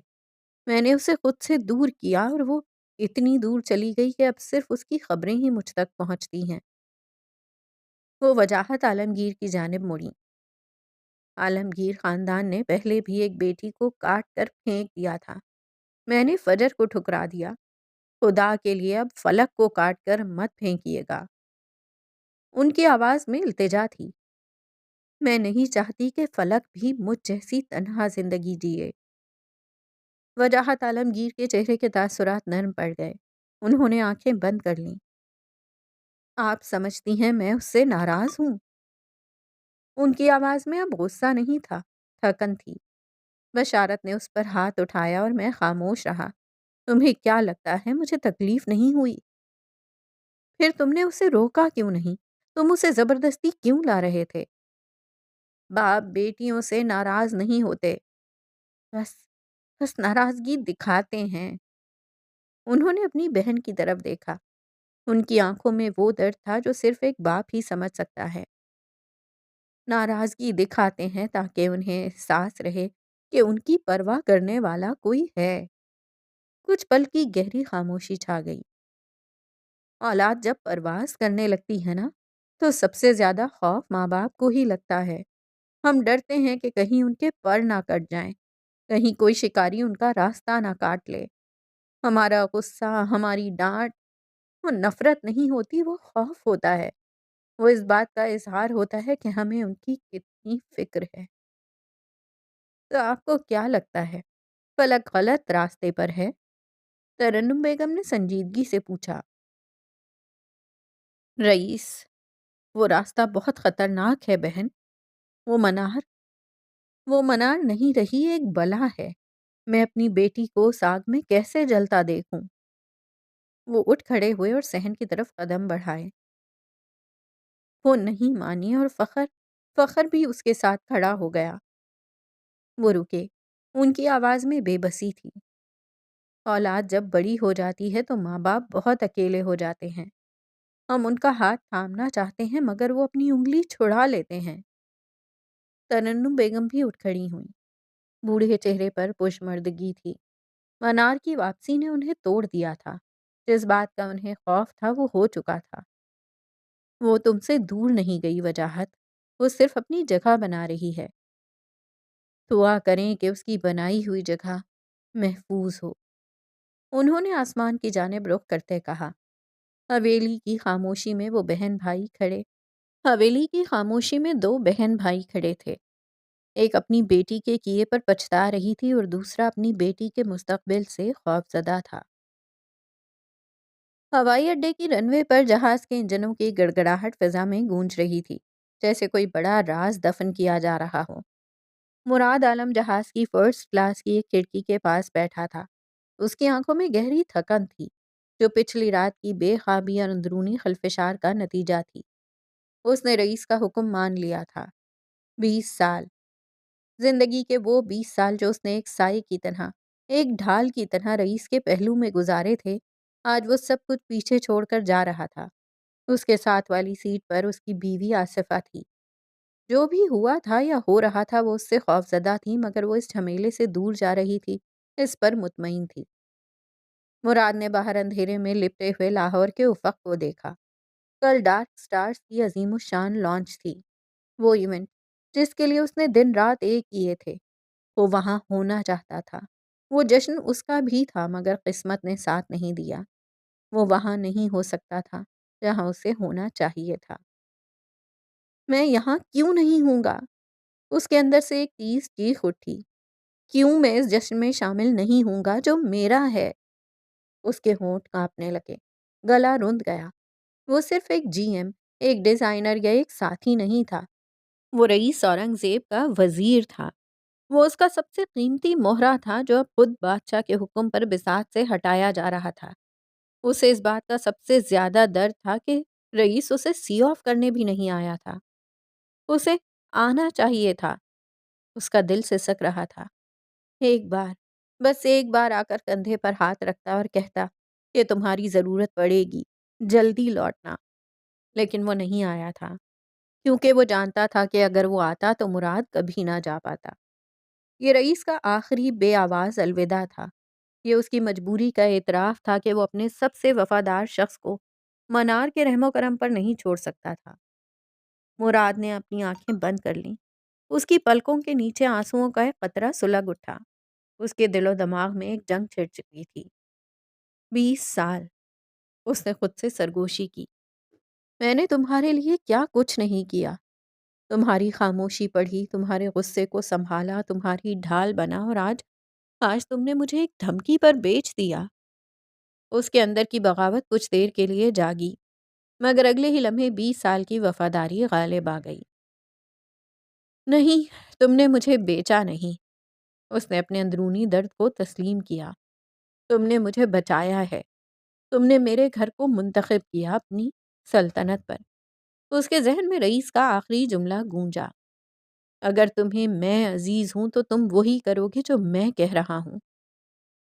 میں نے اسے خود سے دور کیا، اور وہ اتنی دور چلی گئی کہ اب صرف اس کی خبریں ہی مجھ تک پہنچتی ہیں۔ وہ وجاہت عالمگیر کی جانب مڑی۔ عالمگیر خاندان نے پہلے بھی ایک بیٹی کو کاٹ کر پھینک دیا تھا۔ میں نے فجر کو ٹھکرا دیا۔ خدا کے لیے اب فلک کو کاٹ کر مت پھینکیے گا۔ ان کی آواز میں التجا تھی۔ میں نہیں چاہتی کہ فلک بھی مجھ جیسی تنہا زندگی جیے۔ وجاہت عالمگیر کے چہرے کے تاثرات نرم پڑ گئے۔ انہوں نے آنکھیں بند کر لیں۔ آپ سمجھتی ہیں میں اس سے ناراض ہوں؟ ان کی آواز میں اب غصہ نہیں تھا، تھکن تھی۔ بشارت نے اس پر ہاتھ اٹھایا اور میں خاموش رہا۔ تمہیں کیا لگتا ہے مجھے تکلیف نہیں ہوئی؟ پھر تم نے اسے روکا کیوں نہیں؟ تم اسے زبردستی کیوں لا رہے تھے؟ باپ بیٹیوں سے ناراض نہیں ہوتے، بس بس ناراضگی دکھاتے ہیں۔ انہوں نے اپنی بہن کی طرف دیکھا۔ ان کی آنکھوں میں وہ درد تھا جو صرف ایک باپ ہی سمجھ سکتا ہے۔ ناراضگی دکھاتے ہیں تاکہ انہیں احساس رہے کہ ان کی پرواہ کرنے والا کوئی ہے۔ کچھ پل کی گہری خاموشی چھا گئی۔ اولاد جب پرواز کرنے لگتی ہے نا، تو سب سے زیادہ خوف ماں باپ کو ہی لگتا ہے۔ ہم ڈرتے ہیں کہ کہیں ان کے پر نہ کٹ جائیں، کہیں کوئی شکاری ان کا راستہ نہ کاٹ لے۔ ہمارا غصہ، ہماری ڈانٹ، وہ نفرت نہیں ہوتی، وہ خوف ہوتا ہے۔ وہ اس بات کا اظہار ہوتا ہے کہ ہمیں ان کی کتنی فکر ہے۔ تو آپ کو کیا لگتا ہے فلک غلط راستے پر ہے؟ ترنم بیگم نے سنجیدگی سے پوچھا۔ رئیس، وہ راستہ بہت خطرناک ہے بہن۔ وہ منار وہ منار نہیں رہی، ایک بلا ہے۔ میں اپنی بیٹی کو آگ میں کیسے جلتا دیکھوں؟ وہ اٹھ کھڑے ہوئے اور صحن کی طرف قدم بڑھائے۔ وہ نہیں مانی، اور فخر بھی اس کے ساتھ کھڑا ہو گیا۔ وہ رکے۔ ان کی آواز میں بے بسی تھی۔ اولاد جب بڑی ہو جاتی ہے تو ماں باپ بہت اکیلے ہو جاتے ہیں۔ ہم ان کا ہاتھ تھامنا چاہتے ہیں مگر وہ اپنی انگلی چھڑا لیتے ہیں۔ ترنم بیگم بھی اٹھ کھڑی ہوئیں۔ بوڑھے چہرے پر پشمردگی تھی۔ منار کی واپسی نے انہیں توڑ دیا تھا۔ جس بات کا انہیں خوف تھا وہ ہو چکا تھا۔ وہ تم سے دور نہیں گئی وجاہت، وہ صرف اپنی جگہ بنا رہی ہے۔ دعا کریں کہ اس کی بنائی ہوئی جگہ محفوظ ہو۔ انہوں نے آسمان کی جانب رخ کرتے کہا۔ حویلی کی خاموشی میں وہ بہن بھائی کھڑے حویلی کی خاموشی میں دو بہن بھائی کھڑے تھے۔ ایک اپنی بیٹی کے کیے پر پچھتا رہی تھی اور دوسرا اپنی بیٹی کے مستقبل سے خوفزدہ تھا۔ ہوائی اڈے کی رن وے پر جہاز کے انجنوں کی گڑگڑاہٹ فضا میں گونج رہی تھی، جیسے کوئی بڑا راز دفن کیا جا رہا ہو۔ مراد عالم جہاز کی فرسٹ کلاس کی ایک کھڑکی کے پاس بیٹھا تھا۔ اس کی آنکھوں میں گہری تھکن تھی، جو پچھلی رات کی بے خوابی اور اندرونی خلفشار کا نتیجہ تھی۔ اس نے رئیس کا حکم مان لیا تھا۔ 20 سال، زندگی کے وہ 20 سال جو اس نے ایک سائے کی طرح، ایک ڈھال کی طرح رئیس کے پہلو میں گزارے تھے، آج وہ سب کچھ پیچھے چھوڑ کر جا رہا تھا۔ اس کے ساتھ والی سیٹ پر اس کی بیوی آصفہ تھی۔ جو بھی ہوا تھا یا ہو رہا تھا وہ اس سے خوفزدہ تھی، مگر وہ اس جھمیلے سے دور جا رہی تھی، اس پر مطمئن تھی۔ مراد نے باہر اندھیرے میں لپٹے ہوئے لاہور کے افق کو دیکھا۔ کل ڈارک سٹارز کی عظیم الشان لانچ تھی، وہ ایونٹ جس کے لیے اس نے دن رات ایک کیے تھے، وہ وہاں ہونا چاہتا تھا۔ وہ جشن اس کا بھی تھا، مگر قسمت نے ساتھ نہیں دیا۔ وہ وہاں نہیں ہو سکتا تھا جہاں اسے ہونا چاہیے تھا۔ میں یہاں کیوں نہیں ہوں گا؟ اس کے اندر سے ایک تیز چیخ اٹھی۔ کیوں میں اس جشن میں شامل نہیں ہوں گا جو میرا ہے؟ اس کے ہونٹ کانپنے لگے، گلا رند گیا۔ وہ صرف ایک جی ایم، ایک ڈیزائنر یا ایک ساتھی نہیں تھا، وہ رئیس اورنگزیب کا وزیر تھا۔ وہ اس کا سب سے قیمتی مہرہ تھا جو اب خود بادشاہ کے حکم پر بساط سے ہٹایا جا رہا تھا۔ اسے اس بات کا سب سے زیادہ درد تھا کہ رئیس اسے سی آف کرنے بھی نہیں آیا تھا۔ اسے آنا چاہیے تھا۔ اس کا دل سسک رہا تھا۔ ایک بار، بس ایک بار آ کر کندھے پر ہاتھ رکھتا اور کہتا کہ تمہاری ضرورت پڑے گی، جلدی لوٹنا۔ لیکن وہ نہیں آیا تھا، کیونکہ وہ جانتا تھا کہ اگر وہ آتا تو مراد کبھی نہ جا پاتا۔ یہ رئیس کا آخری بے آواز الوداع تھا۔ یہ اس کی مجبوری کا اعتراف تھا کہ وہ اپنے سب سے وفادار شخص کو منار کے رحم و کرم پر نہیں چھوڑ سکتا تھا۔ مراد نے اپنی آنکھیں بند کر لیں۔ اس کی پلکوں کے نیچے آنسوؤں کا ایک قطرہ سلگ اٹھا۔ اس کے دل و دماغ میں ایک جنگ چھڑ چکی تھی۔ 20 سال، اس نے خود سے سرگوشی کی۔ میں نے تمہارے لیے کیا کچھ نہیں کیا؟ تمہاری خاموشی پڑھی، تمہارے غصے کو سنبھالا، تمہاری ڈھال بنا، اور آج تم نے مجھے ایک دھمکی پر بیچ دیا۔ اس کے اندر کی بغاوت کچھ دیر کے لیے جاگی، مگر اگلے ہی لمحے 20 سال کی وفاداری غالب آ گئی۔ نہیں، تم نے مجھے بیچا نہیں۔ اس نے اپنے اندرونی درد کو تسلیم کیا۔ تم نے مجھے بچایا ہے۔ تم نے میرے گھر کو منتخب کیا اپنی سلطنت پر۔ اس کے ذہن میں رئیس کا آخری جملہ گونجا۔ اگر تمہیں میں عزیز ہوں تو تم وہی کرو گے جو میں کہہ رہا ہوں۔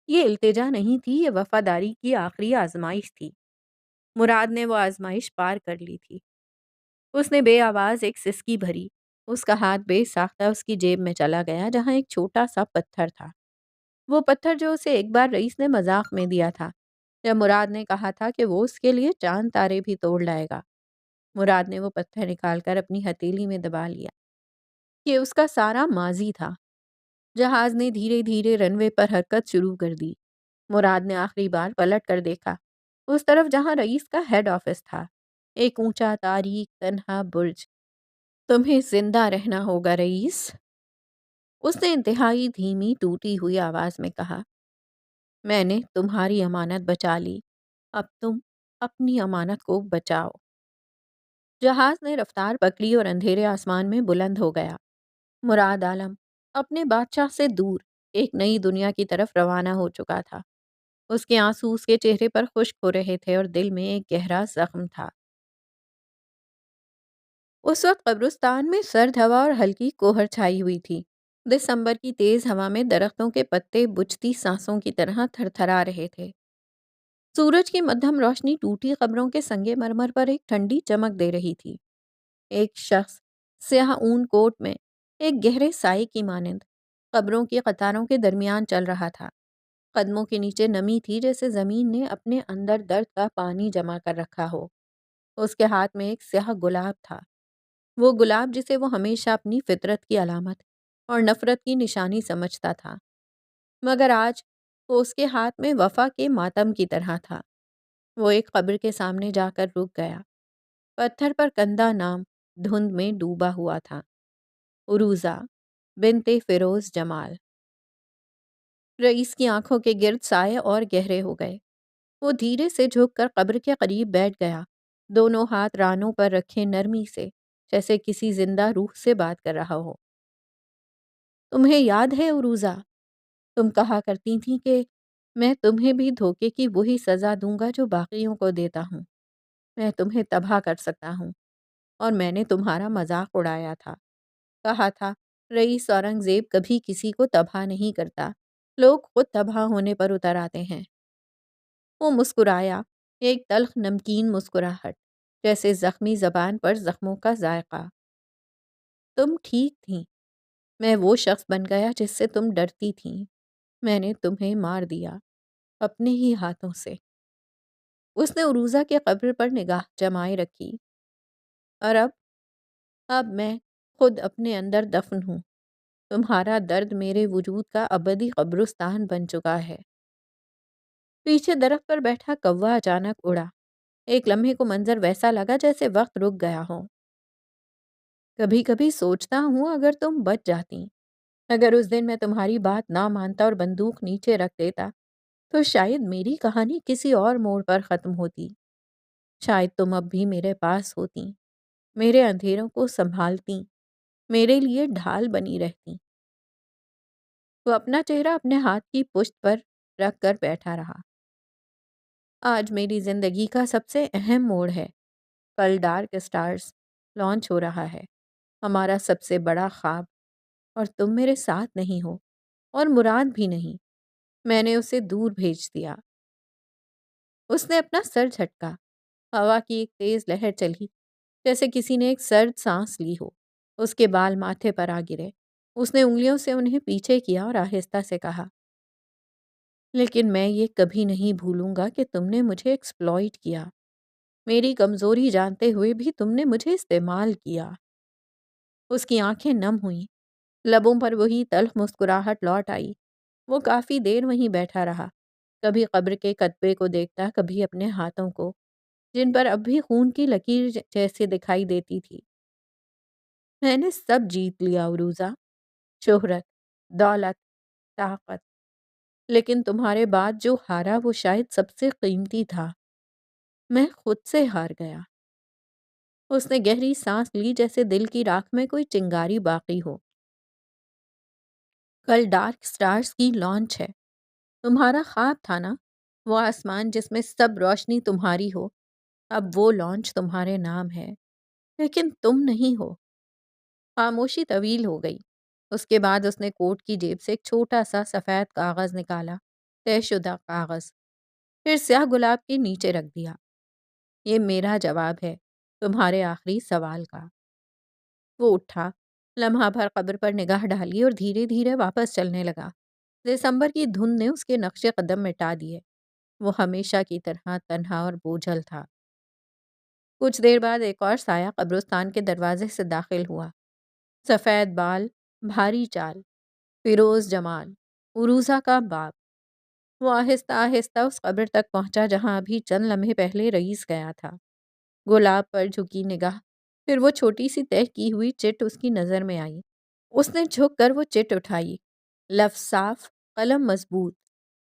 یہ التجا نہیں تھی، یہ وفاداری کی آخری آزمائش تھی۔ مراد نے وہ آزمائش پار کر لی تھی۔ اس نے بے آواز ایک سسکی بھری۔ اس کا ہاتھ بے ساختہ اس کی جیب میں چلا گیا جہاں ایک چھوٹا سا پتھر تھا، وہ پتھر جو اسے ایک بار رئیس نے مذاق میں دیا تھا جب مراد نے کہا تھا کہ وہ اس کے لیے چاند تارے بھی توڑ لائے گا۔ مراد نے وہ پتھر نکال کر اپنی ہتھیلی میں دبا لیا۔ یہ اس کا سارا ماضی تھا۔ جہاز نے دھیرے دھیرے رن وے پر حرکت شروع کر دی۔ مراد نے آخری بار پلٹ کر دیکھا اس طرف جہاں رئیس کا ہیڈ آفس تھا، ایک اونچا تاریک تنہا برج۔ تمہیں زندہ رہنا ہوگا رئیس، اس نے انتہائی دھیمی ٹوٹی ہوئی آواز میں کہا۔ میں نے تمہاری امانت بچا لی، اب تم اپنی امانت کو بچاؤ۔ جہاز نے رفتار پکڑی اور اندھیرے آسمان میں بلند ہو گیا۔ مراد عالم اپنے بادشاہ سے دور ایک نئی دنیا کی طرف روانہ ہو چکا تھا۔ اس کے آنسو اس کے چہرے پر خشک ہو رہے تھے اور دل میں ایک گہرا زخم تھا۔ اس وقت قبرستان میں سرد ہوا اور ہلکی کوہر چھائی ہوئی تھی۔ دسمبر کی تیز ہوا میں درختوں کے پتے بجھتی سانسوں کی طرح تھر تھرا رہے تھے۔ سورج کی مدھم روشنی ٹوٹی قبروں کے سنگے مرمر پر ایک ٹھنڈی چمک دے رہی تھی۔ ایک شخص سیاہ اون کوٹ میں ایک گہرے سائے کی مانند قبروں کی قطاروں کے درمیان چل رہا تھا۔ قدموں کے نیچے نمی تھی جیسے زمین نے اپنے اندر درد کا پانی جمع کر رکھا ہو۔ اس کے ہاتھ میں ایک سیاہ گلاب تھا، وہ گلاب جسے وہ ہمیشہ اپنی فطرت کی علامت اور نفرت کی نشانی سمجھتا تھا، مگر آج وہ اس کے ہاتھ میں وفا کے ماتم کی طرح تھا۔ وہ ایک قبر کے سامنے جا کر رک گیا۔ پتھر پر کندہ نام دھند میں ڈوبا ہوا تھا، عروزہ بنت فیروز جمال۔ رئیس کی آنکھوں کے گرد سائے اور گہرے ہو گئے۔ وہ دھیرے سے جھک کر قبر کے قریب بیٹھ گیا، دونوں ہاتھ رانوں پر رکھے نرمی سے، جیسے کسی زندہ روح سے بات کر رہا ہو۔ تمہیں یاد ہے عروزہ، تم کہا کرتی تھی کہ میں تمہیں بھی دھوکے کی وہی سزا دوں گا جو باقیوں کو دیتا ہوں۔ میں تمہیں تباہ کر سکتا ہوں، اور میں نے تمہارا مذاق اڑایا تھا۔ کہا تھا رئیس اورنگزیب کبھی کسی کو تباہ نہیں کرتا، لوگ خود تباہ ہونے پر اتر آتے ہیں۔ وہ مسکرایا، ایک تلخ نمکین مسکراہٹ، جیسے زخمی زبان پر زخموں کا ذائقہ۔ تم ٹھیک تھیں، میں وہ شخص بن گیا جس سے تم ڈرتی تھیں۔ میں نے تمہیں مار دیا اپنے ہی ہاتھوں سے۔ اس نے عروزہ کے قبر پر نگاہ جمائے رکھی۔ اور اب میں خود اپنے اندر دفن ہوں۔ تمہارا درد میرے وجود کا ابدی قبرستان بن چکا ہے۔ پیچھے درخت پر بیٹھا کوا اچانک اڑا۔ ایک لمحے کو منظر ویسا لگا جیسے وقت رک گیا ہو۔ کبھی کبھی سوچتا ہوں اگر تم بچ جاتی، اگر اس دن میں تمہاری بات نہ مانتا اور بندوق نیچے رکھ دیتا، تو شاید میری کہانی کسی اور موڑ پر ختم ہوتی۔ شاید تم اب بھی میرے پاس ہوتی، میرے اندھیروں کو سنبھالتی، میرے لیے ڈھال بنی رہتی۔ وہ اپنا چہرہ اپنے ہاتھ کی پشت پر رکھ کر بیٹھا رہا۔ آج میری زندگی کا سب سے اہم موڑ ہے۔ کل ڈارک سٹارز لانچ ہو رہا ہے، ہمارا سب سے بڑا خواب، اور تم میرے ساتھ نہیں ہو، اور مراد بھی نہیں۔ میں نے اسے دور بھیج دیا۔ اس نے اپنا سر جھٹکا۔ ہوا کی ایک تیز لہر چلی، جیسے کسی نے ایک سرد سانس لی ہو۔ اس کے بال ماتھے پر آ گرے۔ اس نے انگلیوں سے انہیں پیچھے کیا اور آہستہ سے کہا، لیکن میں یہ کبھی نہیں بھولوں گا کہ تم نے مجھے ایکسپلائٹ کیا۔ میری کمزوری جانتے ہوئے بھی تم نے مجھے استعمال کیا۔ اس کی آنکھیں نم ہوئیں، لبوں پر وہی تلخ مسکراہٹ لوٹ آئی۔ وہ کافی دیر وہیں بیٹھا رہا، کبھی قبر کے کتبے کو دیکھتا، کبھی اپنے ہاتھوں کو، جن پر اب بھی خون کی لکیر جیسے دکھائی دیتی تھی۔ میں نے سب جیت لیا عروزہ، شہرت، دولت، طاقت، لیکن تمہارے بعد جو ہارا وہ شاید سب سے قیمتی تھا۔ میں خود سے ہار گیا۔ اس نے گہری سانس لی جیسے دل کی راکھ میں کوئی چنگاری باقی ہو۔ کل ڈارک سٹارز کی لانچ ہے۔ تمہارا خواب تھا نا، وہ آسمان جس میں سب روشنی تمہاری ہو، اب وہ لانچ تمہارے نام ہے، لیکن تم نہیں ہو۔ خاموشی طویل ہو گئی۔ اس کے بعد اس نے کوٹ کی جیب سے ایک چھوٹا سا سفید کاغذ نکالا، طے شدہ کاغذ، پھر سیاہ گلاب کے نیچے رکھ دیا۔ یہ میرا جواب ہے تمہارے آخری سوال کا۔ وہ اٹھا، لمحہ بھر قبر پر نگاہ ڈالی اور دھیرے دھیرے واپس چلنے لگا۔ دسمبر کی دھند نے اس کے نقش قدم مٹا دیے۔ وہ ہمیشہ کی طرح تنہا اور بوجھل تھا۔ کچھ دیر بعد ایک اور سایہ قبرستان کے دروازے سے داخل ہوا۔ سفید بال، بھاری چال، فیروز جمال، عروزہ کا باپ۔ وہ آہستہ آہستہ اس قبر تک پہنچا جہاں ابھی چند لمحے پہلے رئیس گیا تھا۔ گلاب پر جھکی نگاہ، پھر وہ چھوٹی سی تہہ کی ہوئی چٹ اس کی نظر میں آئی۔ اس نے جھک کر وہ چٹ اٹھائی، لفظ صاف، قلم مضبوط،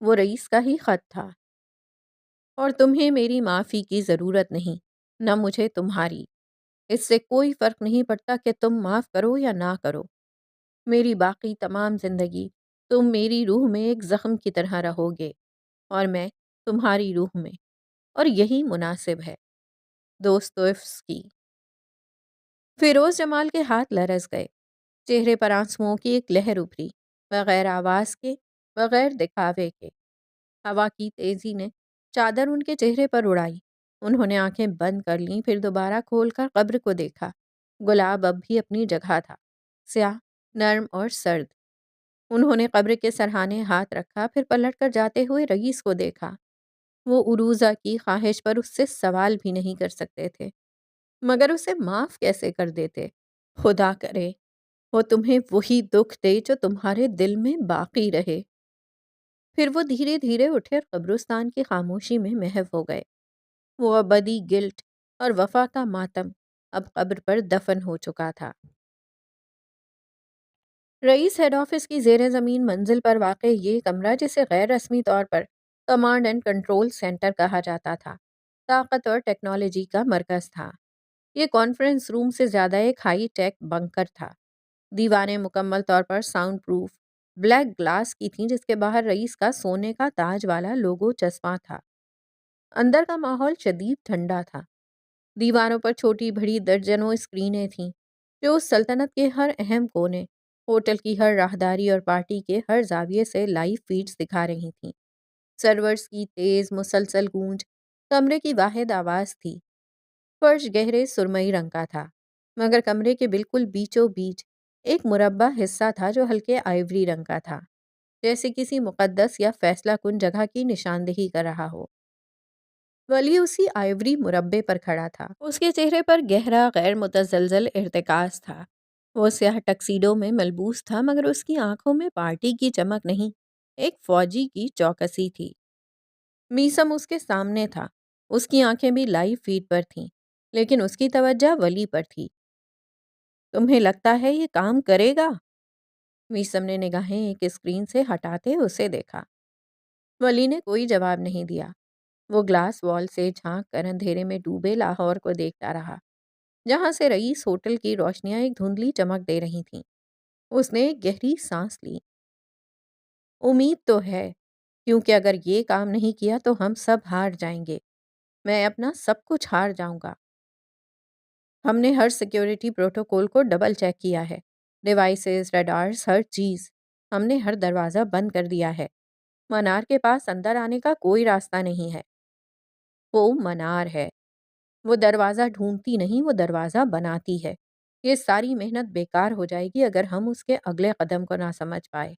وہ رئیس کا ہی خط تھا۔ اور تمہیں میری معافی کی ضرورت نہیں، نہ مجھے تمہاری۔ اس سے کوئی فرق نہیں پڑتا کہ تم معاف کرو یا نہ کرو۔ میری باقی تمام زندگی تم میری روح میں ایک زخم کی طرح رہو گے، اور میں تمہاری روح میں، اور یہی مناسب ہے۔ دوستویفسکی۔ فیروز جمال کے ہاتھ لرز گئے، چہرے پر آنسوؤں کی ایک لہر ابھری، بغیر آواز کے، بغیر دکھاوے کے۔ ہوا کی تیزی نے چادر ان کے چہرے پر اڑائی۔ انہوں نے آنکھیں بند کر لیں، پھر دوبارہ کھول کر قبر کو دیکھا۔ گلاب اب بھی اپنی جگہ تھا، سیاہ، نرم اور سرد۔ انہوں نے قبر کے سرہانے ہاتھ رکھا، پھر پلٹ کر جاتے ہوئے رئیس کو دیکھا۔ وہ عروزہ کی خواہش پر اس سے سوال بھی نہیں کر سکتے تھے، مگر اسے معاف کیسے کر دیتے؟ خدا کرے وہ تمہیں وہی دکھ دے جو تمہارے دل میں باقی رہے۔ پھر وہ دھیرے دھیرے اٹھے اور قبرستان کی خاموشی میں محو ہو گئے۔ وہ ابدی گلٹ اور وفا کا ماتم اب قبر پر دفن ہو چکا تھا۔ رئیس ہیڈ آفس کی زیر زمین منزل پر واقع یہ کمرہ، جسے غیر رسمی طور پر کمانڈ اینڈ کنٹرول سینٹر کہا جاتا تھا، طاقت اور ٹیکنالوجی کا مرکز تھا۔ یہ کانفرنس روم سے زیادہ ایک ہائی ٹیک بنکر تھا۔ دیواریں مکمل طور پر ساؤنڈ پروف بلیک گلاس کی تھیں، جس کے باہر رئیس کا سونے کا تاج والا لوگو چسپاں تھا۔ اندر کا ماحول شدید ٹھنڈا تھا۔ دیواروں پر چھوٹی بڑی درجنوں اسکرینیں تھیں، جو اس سلطنت کے ہر اہم کونے، ہوٹل کی ہر راہداری اور پارٹی کے ہر زاویے سے لائیو فیڈز دکھا رہی تھیں۔ سرورز کی تیز مسلسل گونج کمرے کی واحد آواز تھی۔ فرش گہرے سرمئی رنگ کا تھا، مگر کمرے کے بالکل بیچوں بیچ ایک مربع حصہ تھا جو ہلکے آئیوری رنگ کا تھا، جیسے کسی مقدس یا فیصلہ کن جگہ کی نشاندہی کر رہا ہو۔ ولی اسی آئیوری مربع پر کھڑا تھا، اس کے چہرے پر گہرا غیر متزلزل ارتکاز تھا۔ وہ سیاہ ٹکسیڈو میں ملبوس تھا، مگر اس کی آنکھوں میں پارٹی کی چمک نہیں، ایک فوجی کی چوکسی تھی۔ میسم اس کے سامنے تھا، اس کی آنکھیں بھی لائیو فیڈ پر تھیں، لیکن اس کی توجہ ولی پر تھی۔ تمہیں لگتا ہے یہ کام کرے گا؟ میسم نے نگاہیں ایک اسکرین سے ہٹاتے اسے دیکھا۔ ولی نے کوئی جواب نہیں دیا۔ وہ گلاس وال سے جھانک کر اندھیرے میں ڈوبے لاہور کو دیکھتا رہا، جہاں سے رئیس ہوٹل کی روشنیاں ایک دھندلی چمک دے رہی تھیں۔ اس نے ایک گہری سانس لی۔ امید تو ہے، کیونکہ اگر یہ کام نہیں کیا تو ہم سب ہار جائیں گے۔ میں اپنا سب کچھ ہار جاؤں گا۔ ہم نے ہر سیکیورٹی پروٹوکول کو ڈبل چیک کیا ہے، ڈیوائسز، ریڈارز، ہر چیز۔ ہم نے ہر دروازہ بند کر دیا ہے۔ منار کے پاس اندر آنے کا کوئی راستہ نہیں ہے۔ وہ منار ہے۔ وہ دروازہ ڈھونڈتی نہیں، وہ دروازہ بناتی ہے۔ یہ ساری محنت بیکار ہو جائے گی اگر ہم اس کے اگلے قدم کو نہ سمجھ پائے۔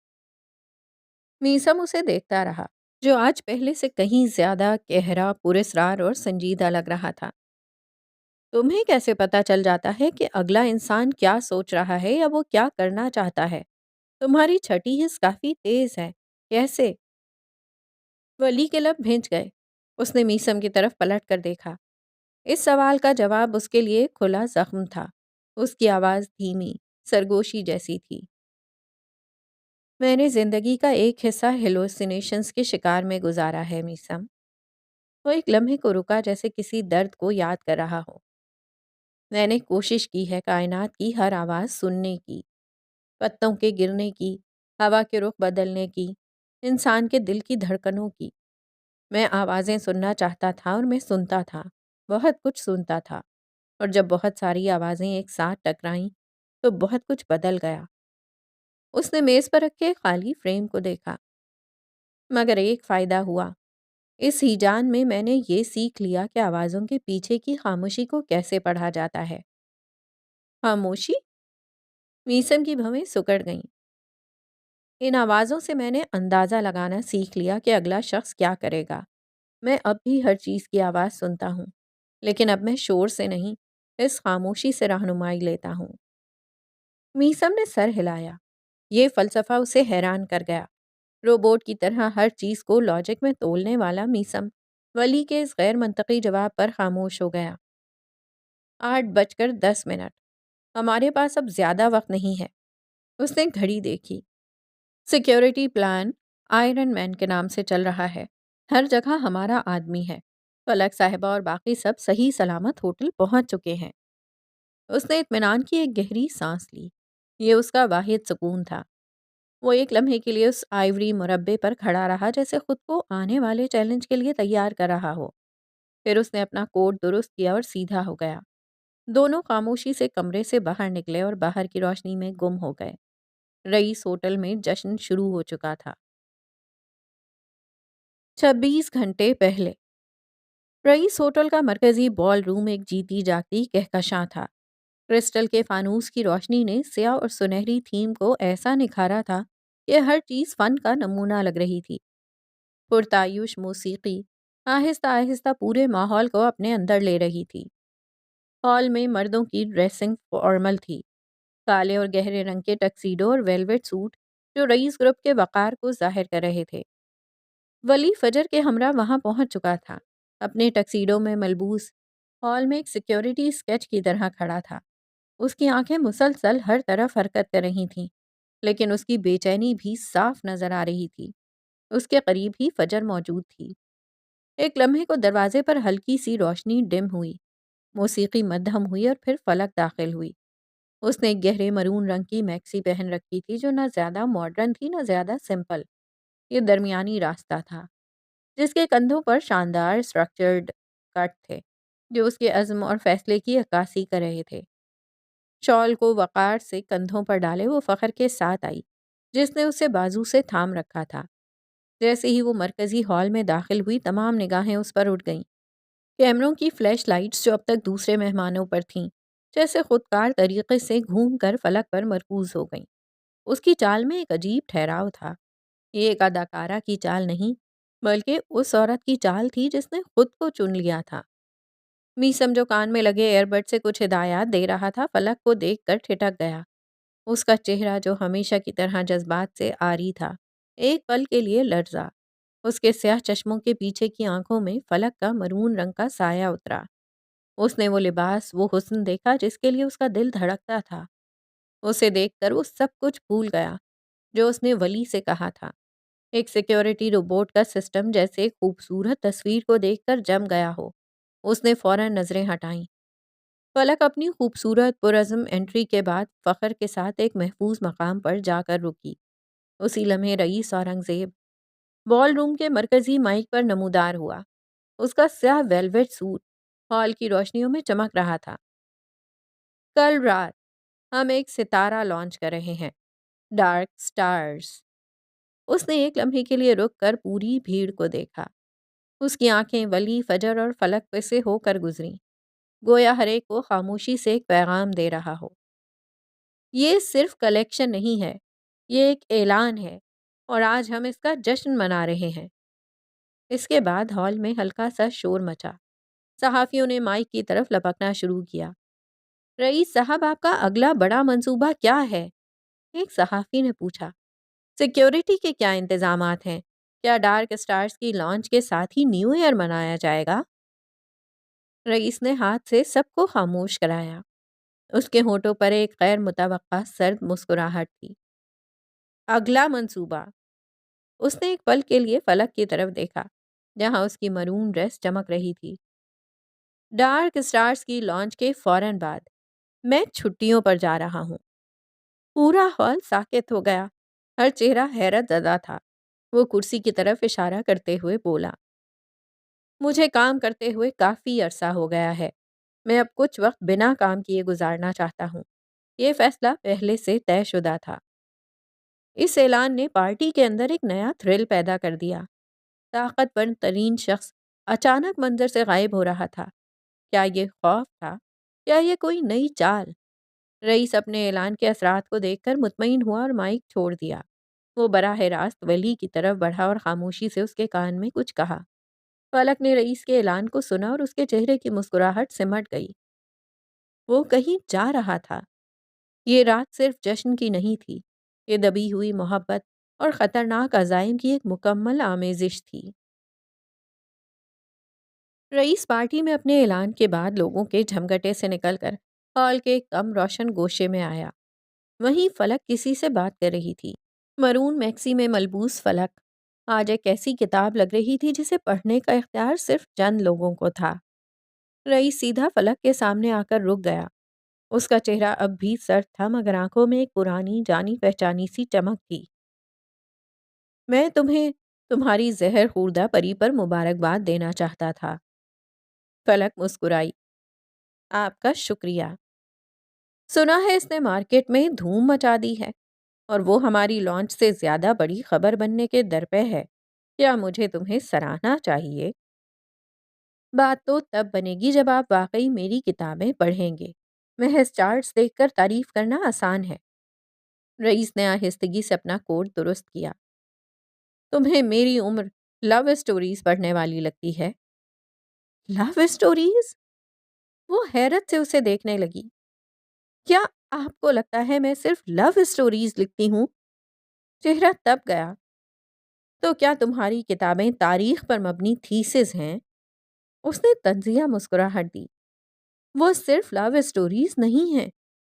میسم اسے دیکھتا رہا، جو آج پہلے سے کہیں زیادہ گہرا، پراسرار اور سنجیدہ لگ رہا تھا۔ تمہیں کیسے پتا چل جاتا ہے کہ اگلا انسان کیا سوچ رہا ہے یا وہ کیا کرنا چاہتا ہے؟ تمہاری چھٹی حس کافی تیز ہے۔ کیسے؟ ولی کے لب بھینچ گئے۔ اس نے میسم کی طرف پلٹ کر دیکھا۔ اس سوال کا جواب اس کے لیے کھلا زخم تھا۔ اس کی آواز دھیمی، سرگوشی جیسی تھی۔ میں نے زندگی کا ایک حصہ ہیلوسینیشنز کے شکار میں گزارا ہے میسم۔ وہ ایک لمحے کو رکا، جیسے کسی درد کو یاد کر رہا ہو۔ میں نے کوشش کی ہے کائنات کی ہر آواز سننے کی، پتوں کے گرنے کی، ہوا کے رخ بدلنے کی، انسان کے دل کی دھڑکنوں کی۔ میں آوازیں سننا چاہتا تھا اور میں سنتا تھا، بہت کچھ سنتا تھا۔ اور جب بہت ساری آوازیں ایک ساتھ ٹکرائیں تو بہت کچھ بدل گیا۔ اس نے میز پر رکھے خالی فریم کو دیکھا۔ مگر ایک فائدہ ہوا۔ اس ہیجان میں نے یہ سیکھ لیا کہ آوازوں کے پیچھے کی خاموشی کو کیسے پڑھا جاتا ہے۔ خاموشی؟ میسم کی بھویں سکڑ گئیں۔ ان آوازوں سے میں نے اندازہ لگانا سیکھ لیا کہ اگلا شخص کیا کرے گا۔ میں اب بھی ہر چیز کی آواز سنتا ہوں، لیکن اب میں شور سے نہیں، اس خاموشی سے رہنمائی لیتا ہوں۔ میسم نے سر ہلایا۔ یہ فلسفہ اسے حیران کر گیا۔ روبوٹ کی طرح ہر چیز کو لاجک میں تولنے والا میسم ولی کے اس غیر منطقی جواب پر خاموش ہو گیا۔ 8:10۔ ہمارے پاس اب زیادہ وقت نہیں ہے۔ اس نے گھڑی دیکھی۔ سیکیورٹی پلان آئرن مین کے نام سے چل رہا ہے۔ ہر جگہ ہمارا آدمی ہے۔ فلک صاحبہ اور باقی سب صحیح سلامت ہوٹل پہنچ چکے ہیں۔ اس نے اطمینان کی ایک گہری سانس لی۔ یہ اس کا واحد سکون تھا۔ وہ ایک لمحے کے لیے اس آئیوری مربع پر کھڑا رہا، جیسے خود کو آنے والے چیلنج کے لیے تیار کر رہا ہو۔ پھر اس نے اپنا کوٹ درست کیا اور سیدھا ہو گیا۔ دونوں خاموشی سے کمرے سے باہر نکلے اور باہر کی روشنی میں گم ہو گئے۔ رئیس ہوٹل میں جشن شروع ہو چکا تھا۔ 26 گھنٹے پہلے رئیس ہوٹل کا مرکزی بال روم ایک جیتی جاگتی کہکشاں تھا۔ کرسٹل کے فانوس کی روشنی نے سیاہ اور سنہری تھیم کو ایسا نکھارا تھا کہ ہر چیز فن کا نمونہ لگ رہی تھی۔ پرتعیش موسیقی آہستہ آہستہ پورے ماحول کو اپنے اندر لے رہی تھی۔ ہال میں مردوں کی ڈریسنگ فارمل تھی، کالے اور گہرے رنگ کے ٹکسیڈو اور ویلویٹ سوٹ جو رئیس گروپ کے وقار کو ظاہر کر رہے تھے۔ ولی فجر کے ہمراہ وہاں پہنچ چکا تھا، اپنے ٹکسیڈو میں ملبوس، ہال میں ایک سیکیورٹی اسکیچ کی طرح کھڑا تھا۔ اس کی آنکھیں مسلسل ہر طرف حرکت کر رہی تھیں، لیکن اس کی بے چینی بھی صاف نظر آ رہی تھی۔ اس کے قریب ہی فجر موجود تھی۔ ایک لمحے کو دروازے پر ہلکی سی روشنی ڈم ہوئی، موسیقی مدھم ہوئی اور پھر فلک داخل ہوئی۔ اس نے ایک گہرے مرون رنگ کی میکسی پہن رکھی تھی، جو نہ زیادہ ماڈرن تھی نہ زیادہ سمپل۔ یہ درمیانی راستہ تھا، جس کے کندھوں پر شاندار اسٹرکچرڈ کٹ تھے جو اس کے عزم اور فیصلے کی عکاسی کر رہے تھے۔ شال کو وقار سے کندھوں پر ڈالے وہ فخر کے ساتھ آئی، جس نے اسے بازو سے تھام رکھا تھا۔ جیسے ہی وہ مرکزی ہال میں داخل ہوئی، تمام نگاہیں اس پر اٹھ گئیں۔ کیمروں کی فلیش لائٹس جو اب تک دوسرے مہمانوں پر تھیں جیسے خودکار طریقے سے گھوم کر فلک پر مرکوز ہو گئیں۔ اس کی چال میں ایک عجیب ٹھہراؤ تھا۔ یہ ایک اداکارہ کی چال نہیں، بلکہ اس عورت کی چال تھی جس نے خود کو چن لیا تھا۔ میسم جو کان میں لگے ایئر بڈ سے کچھ ہدایات دے رہا تھا، فلک کو دیکھ کر ٹھٹک گیا۔ اس کا چہرہ جو ہمیشہ کی طرح جذبات سے عاری تھا، ایک پل کے لیے لرزا۔ اس کے سیاہ چشموں کے پیچھے کی آنکھوں میں فلک کا مرون رنگ کا سایہ اترا۔ اس نے وہ لباس، وہ حسن دیکھا جس کے لیے اس کا دل دھڑکتا تھا۔ اسے دیکھ کر وہ سب کچھ بھول گیا جو اس نے ولی سے کہا تھا۔ ایک سیکیورٹی روبوٹ کا سسٹم جیسے ایک خوبصورت تصویر کو دیکھ کر جم گیا ہو۔ اس نے فوراً نظریں ہٹائیں۔ فلک اپنی خوبصورت پرعزم انٹری کے بعد فخر کے ساتھ ایک محفوظ مقام پر جا کر رکی۔ اسی لمحے رئیس اورنگزیب بال روم کے مرکزی مائک پر نمودار ہوا۔ اس کا سیاہ ویلویٹ سوٹ ہال کی روشنیوں میں چمک رہا تھا۔ کل رات ہم ایک ستارہ لانچ کر رہے ہیں، ڈارک سٹارز۔ اس نے ایک لمحے کے لیے رک کر پوری بھیڑ کو دیکھا۔ اس کی آنکھیں ولی، فجر اور فلک پہ سے ہو کر گزریں، گویا ہر ایک کو خاموشی سے ایک پیغام دے رہا ہو۔ یہ صرف کلیکشن نہیں ہے، یہ ایک اعلان ہے، اور آج ہم اس کا جشن منا رہے ہیں۔ اس کے بعد ہال میں ہلکا سا شور مچا۔ صحافیوں نے مائک کی طرف لپکنا شروع کیا۔ رئیس صاحب، آپ کا اگلا بڑا منصوبہ کیا ہے؟ ایک صحافی نے پوچھا۔ سیکیورٹی کے کیا انتظامات ہیں؟ کیا ڈارک سٹارز کی لانچ کے ساتھ ہی نیو ایئر منایا جائے گا؟ رئیس نے ہاتھ سے سب کو خاموش کرایا۔ اس کے ہونٹوں پر ایک غیر متوقع سرد مسکراہٹ تھی۔ اگلا منصوبہ؟ اس نے ایک پل کے لیے فلک کی طرف دیکھا جہاں اس کی مرون ڈریس چمک رہی تھی۔ ڈارک سٹارز کی لانچ کے فوراً بعد میں چھٹیوں پر جا رہا ہوں۔ پورا ہال ساکت ہو گیا۔ ہر چہرہ حیرت زدہ تھا۔ وہ کرسی کی طرف اشارہ کرتے ہوئے بولا، مجھے کام کرتے ہوئے کافی عرصہ ہو گیا ہے۔ میں اب کچھ وقت بنا کام کیے گزارنا چاہتا ہوں۔ یہ فیصلہ پہلے سے طے شدہ تھا۔ اس اعلان نے پارٹی کے اندر ایک نیا تھرل پیدا کر دیا۔ طاقتور ترین شخص اچانک منظر سے غائب ہو رہا تھا۔ کیا یہ خوف تھا یا یہ کوئی نئی چال؟ رئیس اپنے اعلان کے اثرات کو دیکھ کر مطمئن ہوا اور مائک چھوڑ دیا۔ وہ براہ راست ولی کی طرف بڑھا اور خاموشی سے اس کے کان میں کچھ کہا۔ فلک نے رئیس کے اعلان کو سنا اور اس کے چہرے کی مسکراہٹ سمٹ گئی۔ وہ کہیں جا رہا تھا۔ یہ رات صرف جشن کی نہیں تھی، یہ دبی ہوئی محبت اور خطرناک عزائم کی ایک مکمل آمیزش تھی۔ رئیس پارٹی میں اپنے اعلان کے بعد لوگوں کے جھمگٹے سے نکل کر ہال کے کم روشن گوشے میں آیا۔ وہیں فلک کسی سے بات کر رہی تھی۔ مرون میکسی میں ملبوس فلک آج ایک ایسی کتاب لگ رہی تھی جسے پڑھنے کا اختیار صرف چند لوگوں کو تھا۔ رئیس سیدھا فلک کے سامنے آ کر رک گیا۔ اس کا چہرہ اب بھی سرد تھا مگر آنکھوں میں ایک پرانی جانی پہچانی سی چمک تھی۔ میں تمہیں تمہاری زہر خوردہ پری پر مبارکباد دینا چاہتا تھا۔ فلک مسکرائی۔ آپ کا شکریہ۔ سنا ہے اس نے مارکیٹ میں دھوم مچا دی ہے اور وہ ہماری لانچ سے زیادہ بڑی خبر بننے کے درپے ہے۔ کیا مجھے تمہیں سراہنا چاہیے؟ بات تو تب بنے گی جب آپ واقعی میری کتابیں پڑھیں گے۔ محض چارٹس دیکھ کر تعریف کرنا آسان ہے۔ رئیس نے آہستگی سے اپنا کوٹ درست کیا۔ تمہیں میری عمر لو اسٹوریز پڑھنے والی لگتی ہے؟ Love stories? وہ حیرت سے اسے دیکھنے لگی۔ کیا آپ کو لگتا ہے میں صرف لو اسٹوریز لکھتی ہوں؟ چہرہ تپ گیا۔ تو کیا تمہاری کتابیں تاریخ پر مبنی تھیسز ہیں؟ اس نے طنزیہ مسکراہٹ دی۔ وہ صرف لو اسٹوریز نہیں ہیں،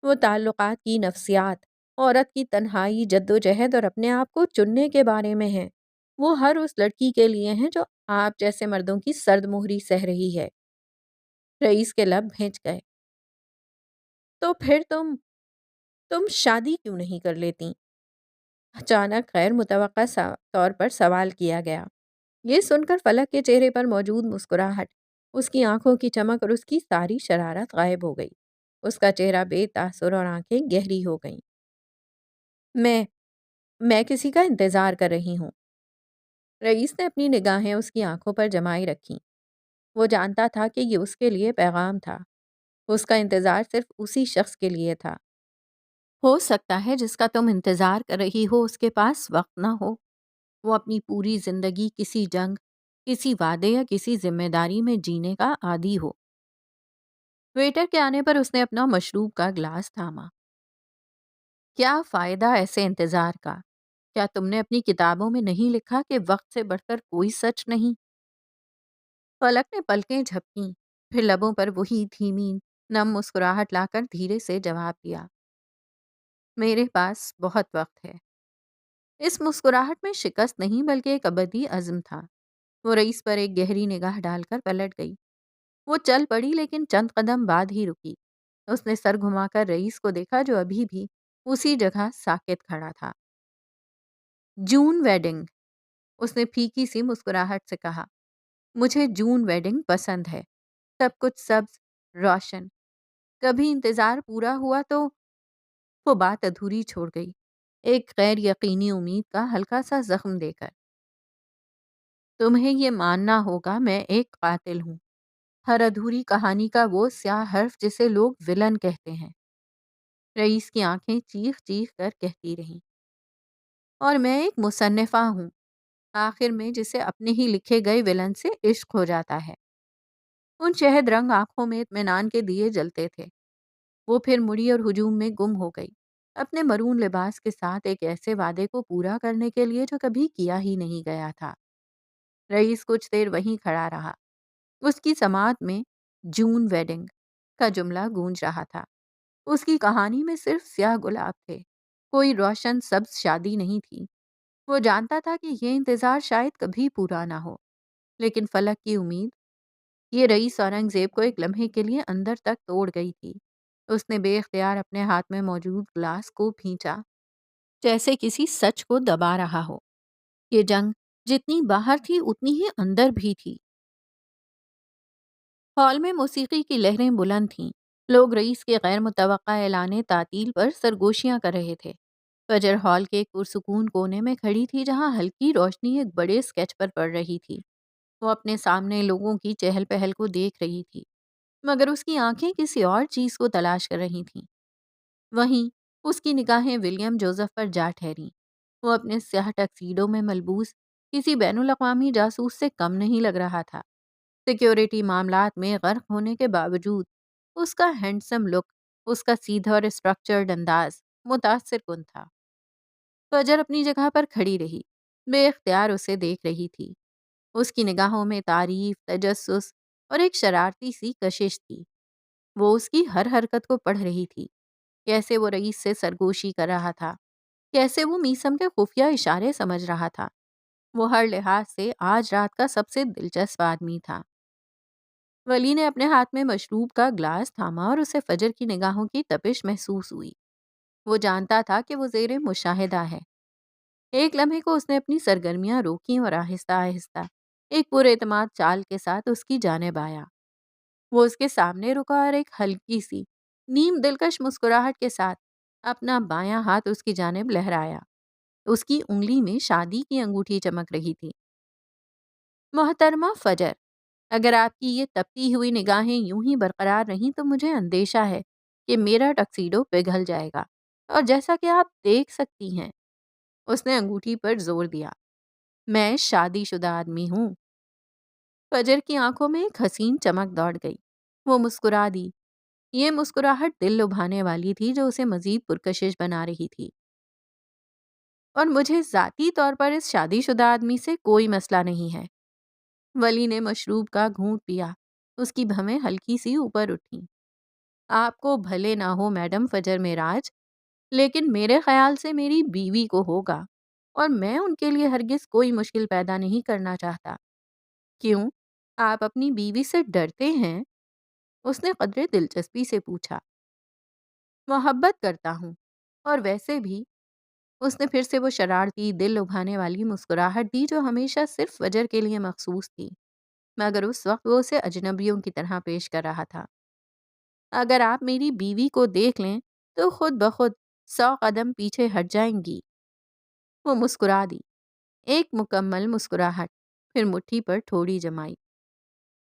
وہ تعلقات کی نفسیات، عورت کی تنہائی، جد و جہد اور اپنے آپ کو چننے کے بارے میں ہیں۔ وہ ہر اس لڑکی کے لیے ہیں جو آپ جیسے مردوں کی سرد مہری سہ رہی ہے۔ رئیس کے لب بھینچ گئے۔ تو پھر تم شادی کیوں نہیں کر لیتی؟ اچانک غیر متوقع طور پر سوال کیا گیا۔ یہ سن کر فلک کے چہرے پر موجود مسکراہٹ، اس کی آنکھوں کی چمک اور اس کی ساری شرارت غائب ہو گئی۔ اس کا چہرہ بے تاثر اور آنکھیں گہری ہو گئیں۔ میں کسی کا انتظار کر رہی ہوں۔ رئیس نے اپنی نگاہیں اس کی آنکھوں پر جمائے رکھیں۔ وہ جانتا تھا کہ یہ اس کے لیے پیغام تھا۔ اس کا انتظار صرف اسی شخص کے لیے تھا۔ ہو سکتا ہے جس کا تم انتظار کر رہی ہو اس کے پاس وقت نہ ہو، وہ اپنی پوری زندگی کسی جنگ، کسی وعدے یا کسی ذمہ داری میں جینے کا عادی ہو۔ ویٹر کے آنے پر اس نے اپنا مشروب کا گلاس تھاما۔ کیا فائدہ ایسے انتظار کا؟ کیا تم نے اپنی کتابوں میں نہیں لکھا کہ وقت سے بڑھ کر کوئی سچ نہیں؟ فلک نے پلکیں جھپکیں، پھر لبوں پر وہی دھیمی نم مسکراہٹ لا کر دھیرے سے جواب دیا، میرے پاس بہت وقت ہے۔ اس مسکراہٹ میں شکست نہیں بلکہ ایک ابدی عزم تھا۔ وہ رئیس پر ایک گہری نگاہ ڈال کر پلٹ گئی۔ وہ چل پڑی لیکن چند قدم بعد ہی رکی۔ اس نے سر گھما کر رئیس کو دیکھا جو ابھی بھی اسی جگہ ساکت کھڑا تھا۔ جون ویڈنگ، اس نے پھیکی سی مسکراہٹ سے کہا، مجھے جون ویڈنگ پسند ہے، سب کچھ سبز، روشن۔ کبھی انتظار پورا ہوا تو وہ بات ادھوری چھوڑ گئی، ایک غیر یقینی امید کا ہلکا سا زخم دے کر۔ تمہیں یہ ماننا ہوگا میں ایک قاتل ہوں، ہر ادھوری کہانی کا وہ سیاہ حرف جسے لوگ ولن کہتے ہیں۔ رئیس کی آنکھیں چیخ چیخ کر کہتی رہیں، اور میں ایک مصنفہ ہوں، آخر میں جسے اپنے ہی لکھے گئے ولن سے عشق ہو جاتا ہے۔ ان شہد رنگ آنکھوں میں اطمینان کے دیے جلتے تھے۔ وہ پھر مڑی اور ہجوم میں گم ہو گئی، اپنے مرون لباس کے ساتھ ایک ایسے وعدے کو پورا کرنے کے لیے جو کبھی کیا ہی نہیں گیا تھا۔ رئیس کچھ دیر وہیں کھڑا رہا۔ اس کی سماعت میں جون ویڈنگ کا جملہ گونج رہا تھا۔ اس کی کہانی میں صرف سیاہ گلاب تھے، کوئی روشن سبز شادی نہیں تھی۔ وہ جانتا تھا کہ یہ انتظار شاید کبھی پورا نہ ہو، لیکن فلک کی امید، یہ رئیس اورنگزیب کو ایک لمحے کے لیے اندر تک توڑ گئی تھی۔ اس نے بے اختیار اپنے ہاتھ میں موجود گلاس کو بھینچا، جیسے کسی سچ کو دبا رہا ہو۔ یہ جنگ جتنی باہر تھی اتنی ہی اندر بھی تھی۔ ہال میں موسیقی کی لہریں بلند تھیں، لوگ رئیس کے غیر متوقع اعلان تعطیل پر سرگوشیاں کر رہے تھے۔ فجر ہال کے ایک پرسکون کونے میں کھڑی تھی جہاں ہلکی روشنی ایک بڑے اسکیچ پر پڑ رہی تھی۔ وہ اپنے سامنے لوگوں کی چہل پہل کو دیکھ رہی تھی، مگر اس کی آنکھیں کسی اور چیز کو تلاش کر رہی تھیں۔ وہیں اس کی نگاہیں ولیم جوزف پر جا ٹھہریں۔ وہ اپنے سیاہ ٹکسیڈو میں ملبوس کسی بین الاقوامی جاسوس سے کم نہیں لگ رہا تھا۔ سیکیورٹی معاملات میں غرق ہونے کے باوجود اس کا ہینڈسم لک، اس کا سیدھا اور اسٹرکچرڈ انداز متاثر کن تھا۔ فجر اپنی جگہ پر کھڑی رہی، بے اختیار اسے دیکھ رہی تھی۔ اس کی نگاہوں میں تعریف، تجسس اور ایک شرارتی سی کشش تھی۔ وہ اس کی ہر حرکت کو پڑھ رہی تھی، کیسے وہ رئیس سے سرگوشی کر رہا تھا، کیسے وہ میسم کے خفیہ اشارے سمجھ رہا تھا۔ وہ ہر لحاظ سے آج رات کا سب سے دلچسپ آدمی تھا۔ ولی نے اپنے ہاتھ میں مشروب کا گلاس تھاما اور اسے فجر کی نگاہوں کی تپش محسوس ہوئی۔ وہ جانتا تھا کہ وہ زیر مشاہدہ ہے۔ ایک لمحے کو اس نے اپنی سرگرمیاں روکیں اور آہستہ آہستہ ایک پر اعتماد چال کے ساتھ اس کی جانب آیا۔ وہ اس کے سامنے رکا اور ایک ہلکی سی نیم دلکش مسکراہٹ کے ساتھ اپنا بایاں ہاتھ اس کی جانب لہرایا۔ اس کی انگلی میں شادی کی انگوٹھی چمک رہی تھی۔ محترمہ فجر، اگر آپ کی یہ تپتی ہوئی نگاہیں یوں ہی برقرار رہیں تو مجھے اندیشہ ہے کہ میرا ٹکسیڈو پگھل جائے گا، اور جیسا کہ آپ دیکھ سکتی ہیں، اس نے انگوٹھی پر زور دیا، میں شادی شدہ آدمی ہوں۔ فجر کی آنکھوں میں ایک حسین چمک دوڑ گئی۔ وہ مسکرا دی۔ یہ مسکراہٹ دل لبھانے والی تھی جو اسے مزید پرکشش بنا رہی تھی۔ اور مجھے ذاتی طور پر اس شادی شدہ آدمی سے کوئی مسئلہ نہیں ہے۔ ولی نے مشروب کا گھونٹ پیا، اس کی بھویں ہلکی سی اوپر اٹھیں۔ آپ کو بھلے نہ ہو میڈم فجر معراج، لیکن میرے خیال سے میری بیوی کو ہوگا، اور میں ان کے لیے ہرگز کوئی مشکل پیدا نہیں کرنا چاہتا۔ کیوں؟ آپ اپنی بیوی سے ڈرتے ہیں؟ اس نے قدرے دلچسپی سے پوچھا۔ محبت کرتا ہوں، اور ویسے بھی، اس نے پھر سے وہ شرارتی دل لبھانے والی مسکراہٹ دی جو ہمیشہ صرف فجر کے لیے مخصوص تھی، مگر اس وقت وہ اسے اجنبیوں کی طرح پیش کر رہا تھا۔ اگر آپ میری بیوی کو دیکھ لیں تو خود بخود 100 قدم پیچھے ہٹ جائیں گی۔ وہ مسکرا دی، ایک مکمل مسکراہٹ، پھر مٹھی پر ٹھوڑی جمائی۔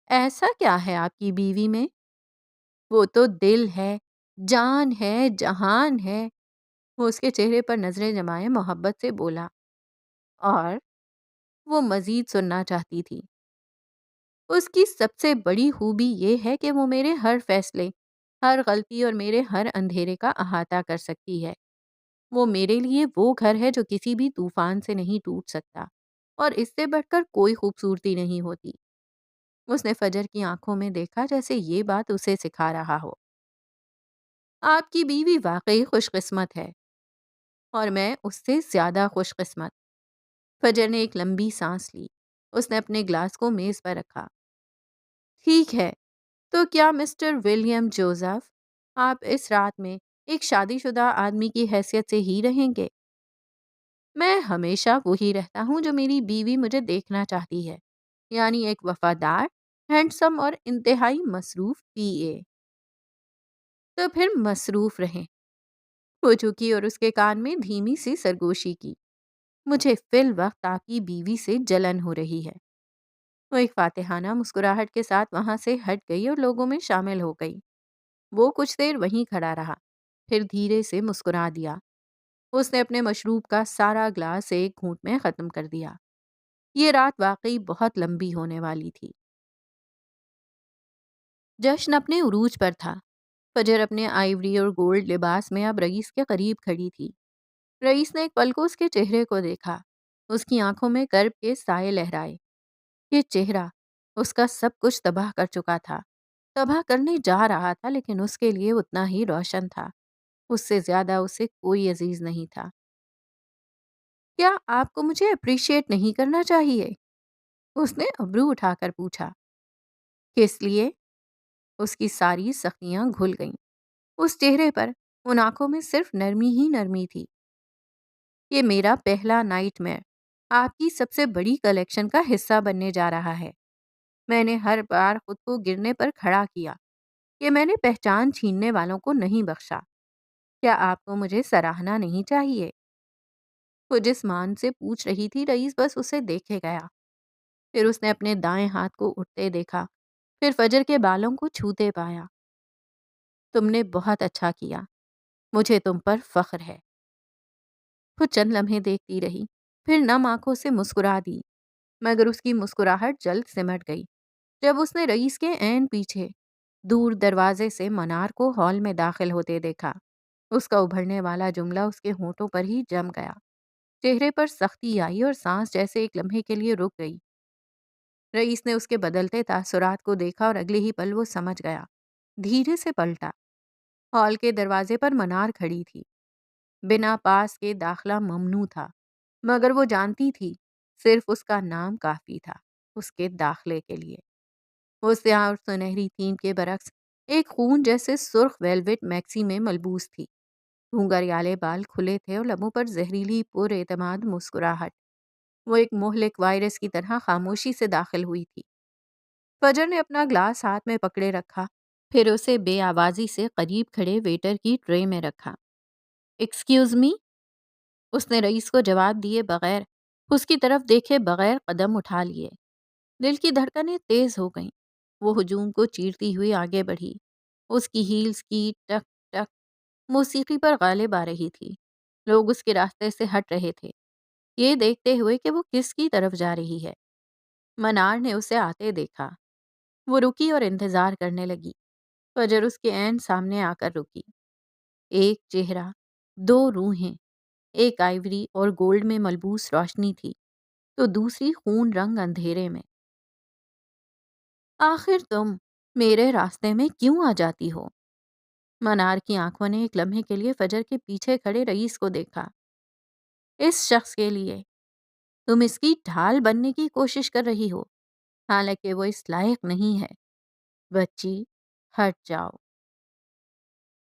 ایسا کیا ہے آپ کی بیوی میں؟ وہ تو دل ہے، جان ہے، جہان ہے۔ وہ اس کے چہرے پر نظریں جمائے محبت سے بولا، اور وہ مزید سننا چاہتی تھی۔ اس کی سب سے بڑی خوبی یہ ہے کہ وہ میرے ہر فیصلے، ہر غلطی اور میرے ہر اندھیرے کا احاطہ کر سکتی ہے۔ وہ میرے لیے وہ گھر ہے جو کسی بھی طوفان سے نہیں ٹوٹ سکتا، اور اس سے بڑھ کر کوئی خوبصورتی نہیں ہوتی۔ اس نے فجر کی آنکھوں میں دیکھا، جیسے یہ بات اسے سکھا رہا ہو۔ آپ کی بیوی واقعی خوش قسمت ہے، اور میں اس سے زیادہ خوش قسمت۔ فجر نے ایک لمبی سانس لی۔ اس نے اپنے گلاس کو میز پر رکھا۔ ٹھیک ہے، تو کیا مسٹر ولیم جوزف، آپ اس رات میں ایک شادی شدہ آدمی کی حیثیت سے ہی رہیں گے؟ میں ہمیشہ وہی رہتا ہوں جو میری بیوی مجھے دیکھنا چاہتی ہے، یعنی ایک وفادار، ہینڈسم اور انتہائی مصروف پی اے۔ تو پھر مصروف رہیں۔ وہ جھکی اور اس کے کان میں دھیمی سی سرگوشی کی۔ مجھے فی الوقت آپ کی بیوی سے جلن ہو رہی ہے۔ وہ ایک فاتحانہ مسکراہٹ کے ساتھ وہاں سے ہٹ گئی اور لوگوں میں شامل ہو گئی۔ وہ کچھ دیر وہیں کھڑا رہا، پھر دھیرے سے مسکرا دیا۔ اس نے اپنے مشروب کا سارا گلاس ایک گھونٹ میں ختم کر دیا۔ یہ رات واقعی بہت لمبی ہونے والی تھی۔ جشن اپنے عروج پر تھا۔ فجر اپنے آئیوری اور گولڈ لباس میں اب رئیس کے قریب کھڑی تھی۔ رئیس نے ایک پل کو اس کے چہرے کو دیکھا۔ اس کی آنکھوں میں کرب کے سائے لہرائے۔ یہ چہرہ اس کا سب کچھ تباہ کر چکا تھا، تباہ کرنے جا رہا تھا، لیکن اس کے لیے اتنا ہی روشن تھا۔ اس سے زیادہ اسے کوئی عزیز نہیں تھا۔ کیا آپ کو مجھے اپریشیٹ نہیں کرنا چاہیے؟ اس نے ابرو اٹھا کر پوچھا۔ کس لیے؟ اس کی ساری سختیاں گھل گئیں۔ اس چہرے پر، ان آنکھوں میں صرف نرمی ہی نرمی تھی۔ یہ میرا پہلا نائٹ میئر آپ کی سب سے بڑی کلیکشن کا حصہ بننے جا رہا ہے۔ میں نے ہر بار خود کو گرنے پر کھڑا کیا کہ میں نے پہچان چھیننے والوں کو نہیں بخشا۔ کیا آپ کو مجھے سراہنا نہیں چاہیے؟ وہ جس مان سے پوچھ رہی تھی، رئیس بس اسے دیکھے گیا۔ پھر اس نے اپنے دائیں ہاتھ کو اٹھتے دیکھا، پھر فجر کے بالوں کو چھوتے پایا۔ تم نے بہت اچھا کیا، مجھے تم پر فخر ہے۔ وہ چند لمحے دیکھتی رہی، پھر نم آنکھوں سے مسکرا دی، مگر اس کی مسکراہٹ جلد سمٹ گئی جب اس نے رئیس کے عین پیچھے دور دروازے سے منار کو ہال میں داخل ہوتے دیکھا۔ اس کا ابھرنے والا جملہ اس کے ہونٹوں پر ہی جم گیا۔ چہرے پر سختی آئی اور سانس جیسے ایک لمحے کے لیے رک گئی۔ رئیس نے اس کے بدلتے تاثرات کو دیکھا اور اگلے ہی پل وہ سمجھ گیا۔ دھیرے سے پلٹا۔ ہال کے دروازے پر منار کھڑی تھی۔ بنا پاس کے داخلہ ممنوع تھا، مگر وہ جانتی تھی صرف اس کا نام کافی تھا اس کے داخلے کے لیے۔ وہ سیاہ اور سنہری تھیم کے برعکس ایک خون جیسے سرخ ویلویٹ میکسی میں ملبوس تھی۔ گھنگریالے بال کھلے تھے اور لبوں پر زہریلی پر اعتماد مسکراہٹ۔ وہ ایک مہلک وائرس کی طرح خاموشی سے داخل ہوئی تھی۔ فجر نے اپنا گلاس ہاتھ میں پکڑے رکھا، پھر اسے بے آوازی سے قریب کھڑے ویٹر کی ٹرے میں رکھا۔ Excuse me? اس نے رئیس کو جواب دیے بغیر، اس کی طرف دیکھے بغیر قدم اٹھا لیے۔ دل کی دھڑکنیں تیز ہو گئیں۔ وہ ہجوم کو چیرتی ہوئی آگے بڑھی۔ اس کی ہیلز کی ٹک ٹک موسیقی پر غالب آ رہی تھی۔ لوگ اس کے راستے سے ہٹ رہے تھے، یہ دیکھتے ہوئے کہ وہ کس کی طرف جا رہی ہے۔ منار نے اسے آتے دیکھا۔ وہ رکی اور انتظار کرنے لگی۔ فجر اس کے عین سامنے آ کر رکی۔ ایک چہرہ، دو روحیں، ایک آئیوری اور گولڈ میں ملبوس روشنی تھی، تو دوسری خون رنگ اندھیرے میں۔ آخر تم میرے راستے میں کیوں آ جاتی ہو؟ منار کی آنکھوں نے ایک لمحے کے لیے فجر کے پیچھے کھڑے رئیس کو دیکھا۔ اس شخص کے لیے تم اس کی ڈھال بننے کی کوشش کر رہی ہو، حالانکہ وہ اس لائق نہیں ہے۔ بچی، ہٹ جاؤ۔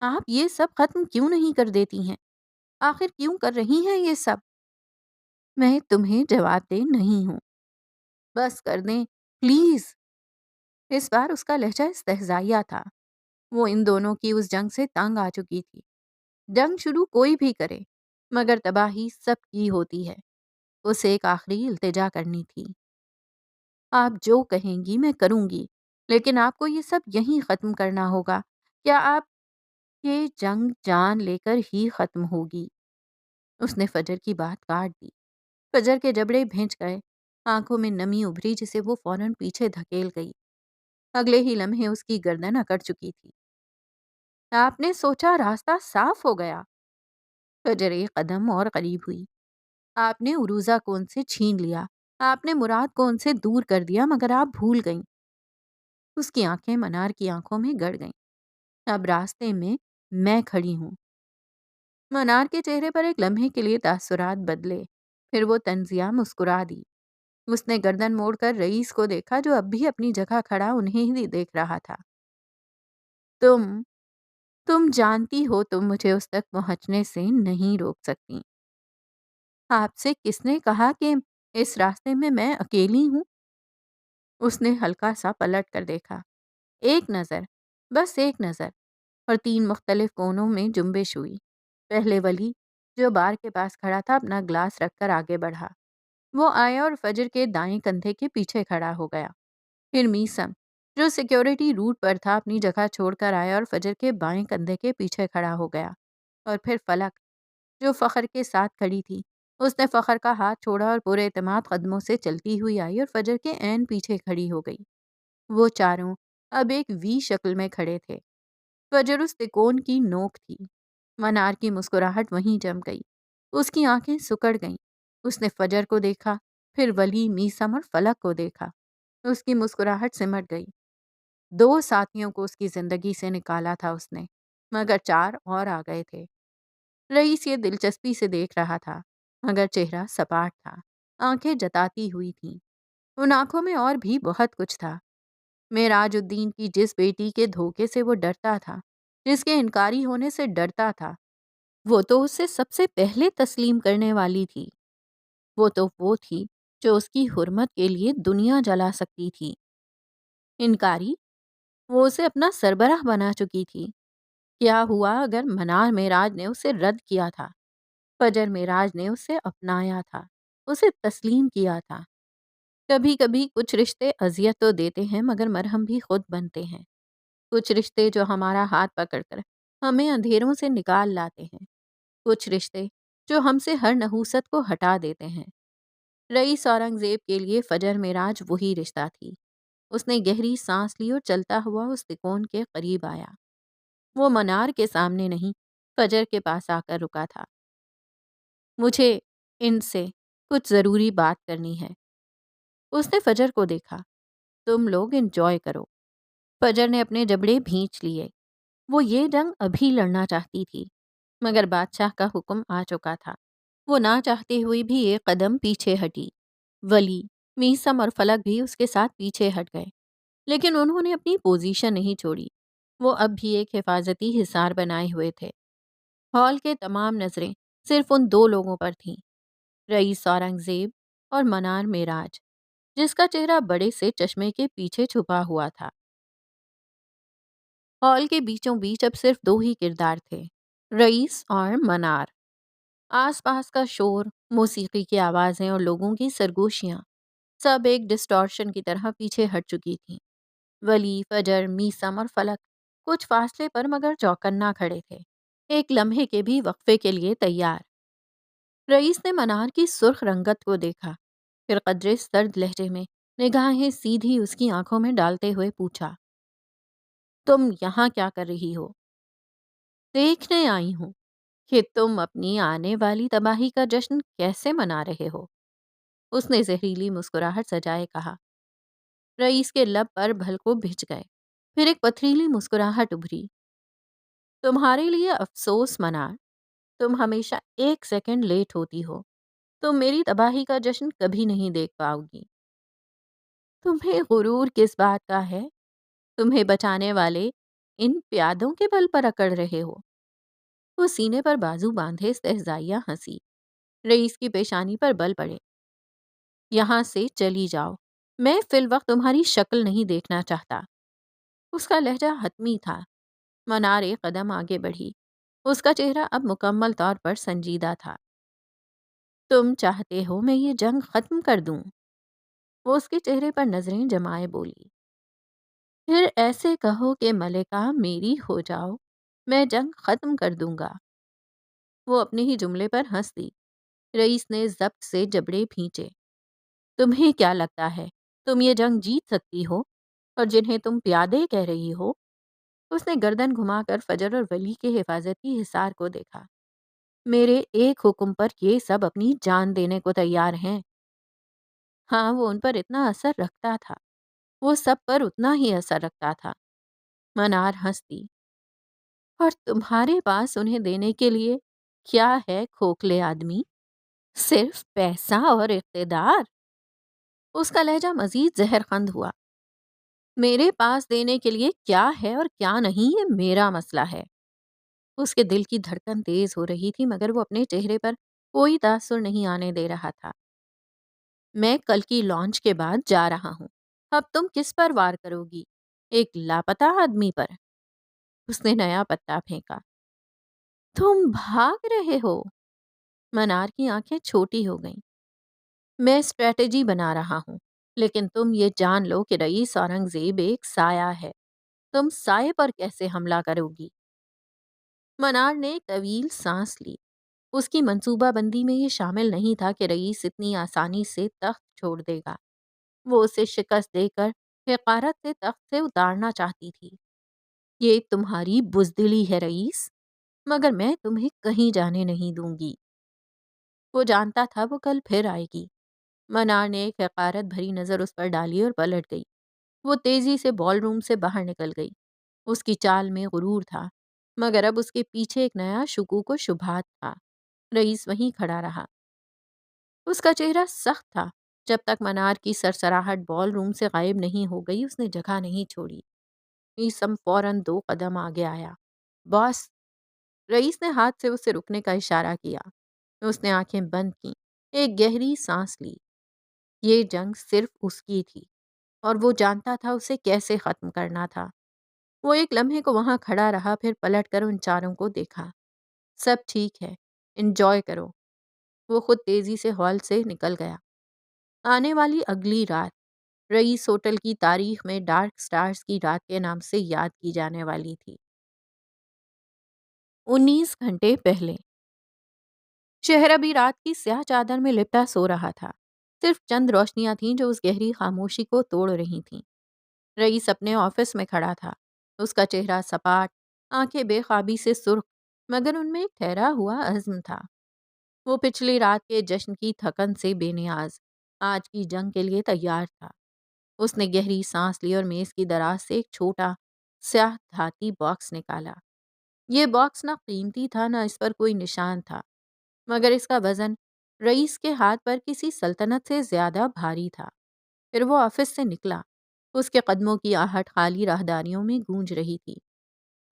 آپ یہ سب ختم کیوں نہیں کر دیتی ہیں؟ آخر کیوں کر رہی ہیں یہ سب؟ میں تمہیں جواب دہ نہیں ہوں۔ بس کر دیں پلیز۔ اس بار اس کا لہجہ استہزائیہ تھا۔ وہ ان دونوں کی اس جنگ سے تنگ آ چکی تھی۔ جنگ شروع کوئی بھی کرے، مگر تباہی سب کی ہوتی ہے۔ اسے ایک آخری التجا کرنی تھی۔ آپ جو کہیں گی میں کروں گی، لیکن آپ کو یہ سب یہیں ختم کرنا ہوگا کیا آپ یہ جنگ جان لے کر ہی ختم ہوگی؟ اس نے فجر کی بات کاٹ دی۔ فجر کے جبڑے بھینچ گئے، آنکھوں میں نمی ابھری جسے وہ فوراً پیچھے دھکیل گئی۔ اگلے ہی لمحے اس کی گردن اکڑ چکی تھی۔ آپ نے سوچا راستہ صاف ہو گیا؟ فجر ایک قدم اور قریب ہوئی۔ آپ نے عروزہ کون سے چھین لیا، آپ نے مراد کون سے دور کر دیا، مگر آپ بھول گئیں۔ اس کی آنکھیں منار کی آنکھوں میں گڑ گئیں۔ اب راستے میں کھڑی ہوں۔ منار کے چہرے پر ایک لمحے کے لیے تاثرات بدلے، پھر وہ طنزیہ مسکرا دی۔ اس نے گردن موڑ کر رئیس کو دیکھا جو اب بھی اپنی جگہ کھڑا انہیں ہی دیکھ رہا تھا۔ تم تم جانتی ہو تم مجھے اس تک پہنچنے سے نہیں روک سکتی۔ آپ سے کس نے کہا کہ اس راستے میں اکیلی ہوں؟ اس نے ہلکا سا پلٹ کر دیکھا۔ ایک نظر، بس ایک نظر، اور 3 مختلف کونوں میں جنبش ہوئی۔ پہلے ولی جو بار کے پاس کھڑا تھا اپنا گلاس رکھ کر آگے بڑھا۔ وہ آیا اور فجر کے دائیں کندھے کے پیچھے کھڑا ہو گیا۔ پھر میسم جو سیکیورٹی روٹ پر تھا اپنی جگہ چھوڑ کر آیا اور فجر کے بائیں کندھے کے پیچھے کھڑا ہو گیا۔ اور پھر فلک جو فخر کے ساتھ کھڑی تھی، اس نے فخر کا ہاتھ چھوڑا اور پورے اعتماد قدموں سے چلتی ہوئی آئی اور فجر کے عین پیچھے کھڑی ہو گئی۔ وہ چاروں اب ایک وی شکل میں کھڑے تھے۔ فجر اس تکون کی نوک تھی۔ منار کی مسکراہٹ وہیں جم گئی۔ اس کی آنکھیں سکڑ گئیں۔ اس نے فجر کو دیکھا، پھر ولی، میسم اور فلک کو دیکھا۔ اس کی مسکراہٹ سمٹ گئی۔ 2 ساتھیوں کو اس کی زندگی سے نکالا تھا اس نے، مگر 4 اور آ گئے تھے۔ رئیس یہ دلچسپی سے دیکھ رہا تھا، مگر چہرہ سپاٹ تھا، آنکھیں جتاتی ہوئی تھیں۔ ان آنکھوں میں اور بھی بہت کچھ تھا۔ معراج الدین کی جس بیٹی کے دھوکے سے وہ ڈرتا تھا، جس کے انکاری ہونے سے ڈرتا تھا، وہ تو اسے سب سے پہلے تسلیم کرنے والی تھی۔ وہ تھی جو اس کی حرمت کے لیے دنیا جلا سکتی تھی۔ انکاری، وہ اسے اپنا سربراہ بنا چکی تھی۔ کیا ہوا اگر منار معراج نے اسے رد کیا تھا؟ فجر معراج نے اسے اپنایا تھا، اسے تسلیم کیا تھا۔ کبھی کبھی کچھ رشتے اذیت تو دیتے ہیں مگر مرہم بھی خود بنتے ہیں۔ کچھ رشتے جو ہمارا ہاتھ پکڑ کر ہمیں اندھیروں سے نکال لاتے ہیں۔ کچھ رشتے جو ہم سے ہر نحوست کو ہٹا دیتے ہیں۔ رئیس اورنگزیب کے لیے فجر معراج وہی رشتہ تھی۔ اس نے گہری سانس لی اور چلتا ہوا اس تکون کے قریب آیا۔ وہ منار کے سامنے نہیں، فجر کے پاس آ کر رکا تھا۔ مجھے ان سے کچھ ضروری بات کرنی ہے۔ اس نے فجر کو دیکھا۔ تم لوگ انجوائے کرو۔ فجر نے اپنے جبڑے بھینچ لیے۔ وہ یہ جنگ ابھی لڑنا چاہتی تھی، مگر بادشاہ کا حکم آ چکا تھا۔ وہ نہ چاہتے ہوئے بھی ایک قدم پیچھے ہٹی۔ ولی، میسم اور فلک بھی اس کے ساتھ پیچھے ہٹ گئے، لیکن انہوں نے اپنی پوزیشن نہیں چھوڑی۔ وہ اب بھی ایک حفاظتی حصار بنائے ہوئے تھے۔ ہال کے تمام نظریں صرف ان 2 لوگوں پر تھیں، رئیس اورنگزیب اور منار معراج، جس کا چہرہ بڑے سے چشمے کے پیچھے چھپا ہوا تھا۔ ہال کے بیچوں بیچ اب صرف 2 ہی کردار تھے، رئیس اور منار۔ آس پاس کا شور، موسیقی کی آوازیں اور لوگوں کی سرگوشیاں سب ایک ڈسٹارشن کی طرح پیچھے ہٹ چکی تھیں۔ ولی، فجر، میسم اور فلک کچھ فاصلے پر مگر چوکنا کھڑے تھے، ایک لمحے کے بھی وقفے کے لیے تیار۔ رئیس نے منار کی سرخ رنگت کو دیکھا، پھر قدرے سرد لہجے میں نگاہیں سیدھی اس کی آنکھوں میں ڈالتے ہوئے پوچھا، تم یہاں کیا کر رہی ہو؟ دیکھنے آئی ہوں کہ تم اپنی آنے والی تباہی کا جشن کیسے منا رہے ہو۔ اس نے زہریلی مسکراہٹ سجائے کہا۔ رئیس کے لب پر بھلکوں بھج گئے، پھر ایک پتھریلی مسکراہٹ ابھری۔ تمہارے لیے افسوس منار، تم ہمیشہ 1 سیکنڈ لیٹ ہوتی ہو۔ تم میری تباہی کا جشن کبھی نہیں دیکھ پاؤ گی۔ تمہیں غرور کس بات کا ہے؟ تمہیں بچانے والے ان پیادوں کے بل پر اکڑ رہے ہو۔ وہ سینے پر بازو باندھے استہزائیہ ہنسی۔ رئیس کی پیشانی پر بل پڑے۔ یہاں سے چلی جاؤ، میں فی الوقت تمہاری شکل نہیں دیکھنا چاہتا۔ اس کا لہجہ حتمی تھا۔ منار ایک قدم آگے بڑھی۔ اس کا چہرہ اب مکمل طور پر سنجیدہ تھا۔ تم چاہتے ہو میں یہ جنگ ختم کر دوں؟ وہ اس کے چہرے پر نظریں جمائے بولی۔ پھر ایسے کہو کہ ملکہ میری ہو جاؤ، میں جنگ ختم کر دوں گا۔ وہ اپنے ہی جملے پر ہنس دی۔ رئیس نے ضبط سے جبڑے بھینچے۔ تمہیں کیا لگتا ہے تم یہ جنگ جیت سکتی ہو؟ اور جنہیں تم پیادے کہہ رہی ہو؟ اس نے گردن گھما کر فجر اور ولی کے حفاظتی حصار کو دیکھا۔ میرے ایک حکم پر یہ سب اپنی جان دینے کو تیار ہیں۔ ہاں، وہ ان پر اتنا اثر رکھتا تھا، وہ سب پر اتنا ہی اثر رکھتا تھا۔ منار ہنستی۔ اور تمہارے پاس انہیں دینے کے لیے کیا ہے کھوکھلے آدمی؟ صرف پیسہ اور اقتدار؟ اس کا لہجہ مزید زہر خند ہوا۔ میرے پاس دینے کے لیے کیا ہے اور کیا نہیں، یہ میرا مسئلہ ہے۔ اس کے دل کی دھڑکن تیز ہو رہی تھی، مگر وہ اپنے چہرے پر کوئی تاثر نہیں آنے دے رہا تھا۔ میں کل کی لانچ کے بعد جا رہا ہوں۔ اب تم کس پر وار کرو گی؟ ایک لاپتہ آدمی پر؟ اس نے نیا پتا پھینکا۔ تم بھاگ رہے ہو؟ منار کی آنکھیں چھوٹی ہو گئیں۔ میں اسٹریٹجی بنا رہا ہوں، لیکن تم یہ جان لو کہ رئیس اورنگزیب ایک سایہ ہے۔ تم سائے پر کیسے حملہ کرو گی؟ منار نے ایک طویل سانس لی۔ اس کی منصوبہ بندی میں یہ شامل نہیں تھا کہ رئیس اتنی آسانی سے تخت چھوڑ دے گا۔ وہ اسے شکست دے کر حقارت سے تخت سے اتارنا چاہتی تھی۔ یہ تمہاری بزدلی ہے رئیس، مگر میں تمہیں کہیں جانے نہیں دوں گی۔ وہ جانتا تھا وہ کل پھر آئے گی۔ منار نے ایک حقارت بھری نظر اس پر ڈالی اور پلٹ گئی۔ وہ تیزی سے بال روم سے باہر نکل گئی۔ اس کی چال میں غرور تھا، مگر اب اس کے پیچھے ایک نیا شکوک و شبہات تھا۔ رئیس وہیں کھڑا رہا۔ اس کا چہرہ سخت تھا۔ جب تک منار کی سرسراہٹ بال روم سے غائب نہیں ہو گئی، اس نے جگہ نہیں چھوڑی۔ ایسم فوراً 2 قدم آگے آیا۔ باس! رئیس نے ہاتھ سے اسے رکنے کا اشارہ کیا۔ اس نے آنکھیں بند کیں، ایک گہری سانس لی۔ یہ جنگ صرف اس کی تھی، اور وہ جانتا تھا اسے کیسے ختم کرنا تھا۔ وہ ایک لمحے کو وہاں کھڑا رہا، پھر پلٹ کر ان چاروں کو دیکھا۔ سب ٹھیک ہے، انجوائے کرو۔ وہ خود تیزی سے ہال سے نکل گیا۔ آنے والی اگلی رات رئیس ہوٹل کی تاریخ میں ڈارک سٹارز کی رات کے نام سے یاد کی جانے والی تھی۔ 19 گھنٹے پہلے شہر ابھی رات کی سیاہ چادر میں لپٹا سو رہا تھا۔ صرف چند روشنیاں تھیں جو اس گہری خاموشی کو توڑ رہی تھیں۔ رئیس اپنے آفس میں کھڑا تھا۔ اس کا چہرہ سپاٹ، آنکھیں بے خوابی سے سرخ، مگر ان میں ایک ٹھہرا ہوا عزم تھا۔ وہ پچھلی رات کے جشن کی تھکن سے بے نیاز آج کی جنگ کے لیے تیار تھا۔ اس نے گہری سانس لی اور میز کی دراز سے ایک چھوٹا سیاہ دھاتی باکس نکالا۔ یہ باکس نہ قیمتی تھا، نہ اس پر کوئی نشان تھا، مگر اس کا وزن رئیس کے ہاتھ پر کسی سلطنت سے زیادہ بھاری تھا۔ پھر وہ آفس سے نکلا۔ اس کے قدموں کی آہٹ خالی راہداریوں میں گونج رہی تھی۔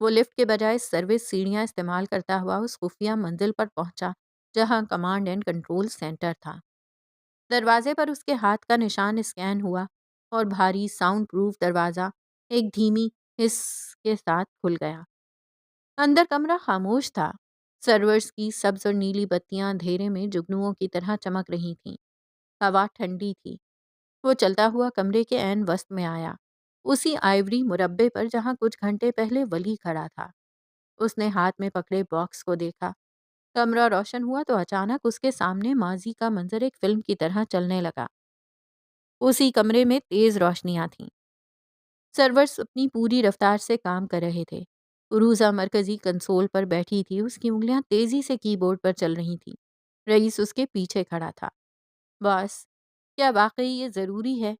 وہ لفٹ کے بجائے سروس سیڑھیاں استعمال کرتا ہوا اس خفیہ منزل پر پہنچا جہاں کمانڈ اینڈ کنٹرول سینٹر تھا۔ دروازے پر اس کے ہاتھ کا نشان اسکین ہوا اور بھاری ساؤنڈ پروف دروازہ ایک دھیمی ہس کے ساتھ کھل گیا۔ اندر کمرہ خاموش تھا۔ سرورز کی سبز اور نیلی بتیاں اندھیرے میں جگنوؤں کی طرح چمک رہی تھیں۔ ہوا ٹھنڈی تھی۔ وہ چلتا ہوا کمرے کے عین وسط میں آیا، اسی آئیوری مربے پر جہاں کچھ گھنٹے پہلے ولی کھڑا تھا۔ اس نے ہاتھ میں پکڑے باکس کو دیکھا۔ کمرہ روشن ہوا تو اچانک اس کے سامنے ماضی کا منظر ایک فلم کی طرح چلنے لگا۔ اسی کمرے میں تیز روشنیاں تھیں۔ سرورز اپنی پوری رفتار سے کام کر رہے تھے۔ عروزہ مرکزی کنسول پر بیٹھی تھی، اس کی انگلیاں تیزی سے کی بورڈ پر چل رہی تھیں۔ رئیس اس کے پیچھے کھڑا تھا۔ باس، کیا واقعی یہ ضروری ہے؟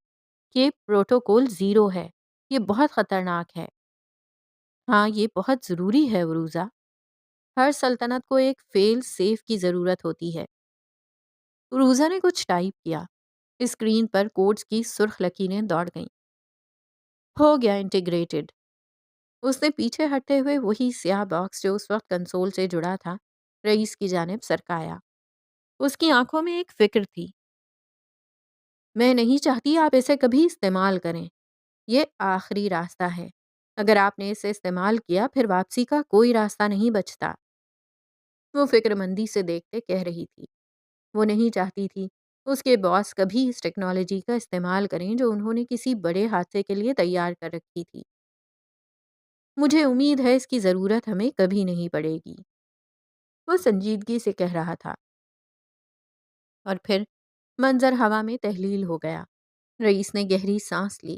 یہ پروٹوکول 0 ہے۔ یہ بہت خطرناک ہے۔ ہاں، یہ بہت ضروری ہے عروزہ۔ ہر سلطنت کو ایک فیل سیف کی ضرورت ہوتی ہے۔ عروزہ نے کچھ ٹائپ کیا۔ اسکرین پر کوڈز کی سرخ لکیریں دوڑ گئیں۔ ہو گیا انٹیگریٹڈ۔ اس نے پیچھے ہٹتے ہوئے وہی سیاہ باکس جو اس وقت کنسول سے جڑا تھا رئیس کی جانب سرکایا۔ اس کی آنکھوں میں ایک فکر تھی۔ میں نہیں چاہتی آپ اسے کبھی استعمال کریں۔ یہ آخری راستہ ہے۔ اگر آپ نے اسے استعمال کیا پھر واپسی کا کوئی راستہ نہیں بچتا۔ وہ فکر مندی سے دیکھتے کہہ رہی تھی۔ وہ نہیں چاہتی تھی اس کے باس کبھی اس ٹیکنالوجی کا استعمال کریں جو انہوں نے کسی بڑے حادثے کے لیے تیار کر رکھی تھی۔ مجھے امید ہے اس کی ضرورت ہمیں کبھی نہیں پڑے گی، وہ سنجیدگی سے کہہ رہا تھا۔ اور پھر منظر ہوا میں تحلیل ہو گیا۔ رئیس نے گہری سانس لی۔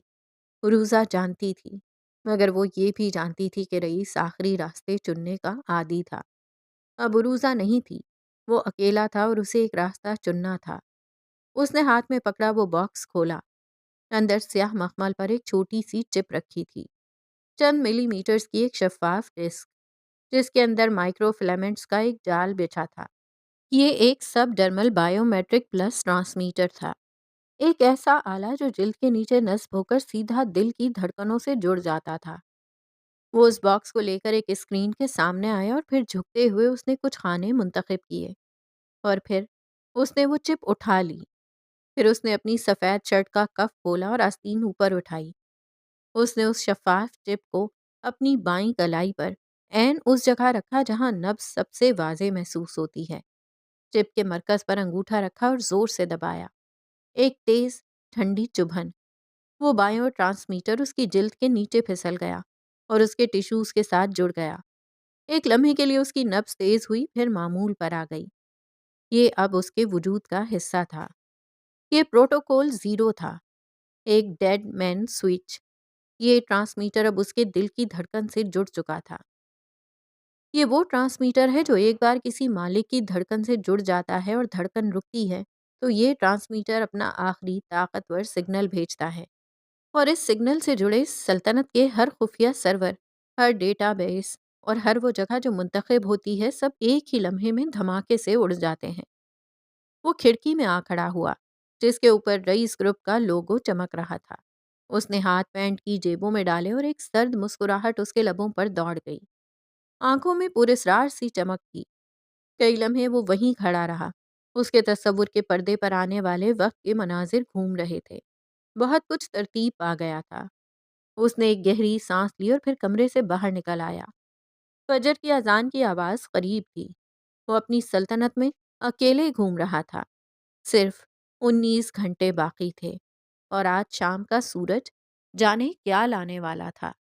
روزہ جانتی تھی، مگر وہ یہ بھی جانتی تھی کہ رئیس آخری راستے چننے کا عادی تھا۔ اب روزہ نہیں تھی، وہ اکیلا تھا اور اسے ایک راستہ چننا تھا۔ اس نے ہاتھ میں پکڑا وہ باکس کھولا۔ اندر سیاہ مخمل پر ایک چھوٹی سی چپ رکھی تھی، چند ملی میٹرز کی ایک شفاف ڈسک، جس کے اندر مائکرو فلامنٹس کا ایک جال بچھا تھا۔ یہ ایک subdermal biometric plus transmitter تھا، ایک ایسا آلہ جو جلد کے نیچے نصب ہو کر سیدھا دل کی دھڑکنوں سے جڑ جاتا تھا۔ وہ اس باکس کو لے کر ایک اسکرین کے سامنے آیا اور پھر جھکتے ہوئے اس نے کچھ کھانے منتخب کیے، اور پھر اس نے وہ چپ اٹھا لی۔ پھر اس نے اپنی سفید شرٹ کا کف کھولا اور آستین اوپر اٹھائی۔ اس نے اس شفاف چپ کو اپنی بائیں کلائی پر عین اس جگہ رکھا جہاں نبض سب سے واضح محسوس ہوتی ہے۔ چپ کے مرکز پر انگوٹھا رکھا اور زور سے دبایا۔ ایک تیز ٹھنڈی چبھن، وہ بائیو ٹرانسمیٹر اس کی جلد کے نیچے پھسل گیا اور اس کے ٹیشوز کے ساتھ جڑ گیا۔ ایک لمحے کے لیے اس کی نبض تیز ہوئی، پھر معمول پر آ گئی۔ یہ اب اس کے وجود کا حصہ تھا۔ یہ پروٹوکول زیرو تھا، ایک ڈیڈ مین سوئچ۔ یہ ٹرانسمیٹر اب اس کے دل کی دھڑکن سے جڑ چکا تھا۔ یہ وہ ٹرانسمیٹر ہے جو ایک بار کسی مالک کی دھڑکن سے جڑ جاتا ہے اور دھڑکن رکتی ہے تو یہ ٹرانسمیٹر اپنا آخری طاقتور سگنل بھیجتا ہے، اور اس سگنل سے جڑے سلطنت کے ہر خفیہ سرور، ہر ڈیٹا بیس اور ہر وہ جگہ جو منتخب ہوتی ہے، سب ایک ہی لمحے میں دھماکے سے اڑ جاتے ہیں۔ وہ کھڑکی میں آ کھڑا ہوا جس کے اوپر رئیس گروپ کا لوگو چمک رہا تھا۔ اس نے ہاتھ پینٹ کی جیبوں میں ڈالے اور ایک سرد مسکراہٹ اس کے لبوں پر دوڑ گئی۔ آنکھوں میں پراسرار سی چمک تھی۔ کئی لمحے وہ وہیں کھڑا رہا۔ اس کے تصور کے پردے پر آنے والے وقت کے مناظر گھوم رہے تھے۔ بہت کچھ ترتیب پا گیا تھا۔ اس نے ایک گہری سانس لی اور پھر کمرے سے باہر نکل آیا۔ فجر کی اذان کی آواز قریب تھی۔ وہ اپنی سلطنت میں اکیلے گھوم رہا تھا۔ صرف 19 گھنٹے باقی تھے، اور آج شام کا سورج جانے کیا لانے والا تھا۔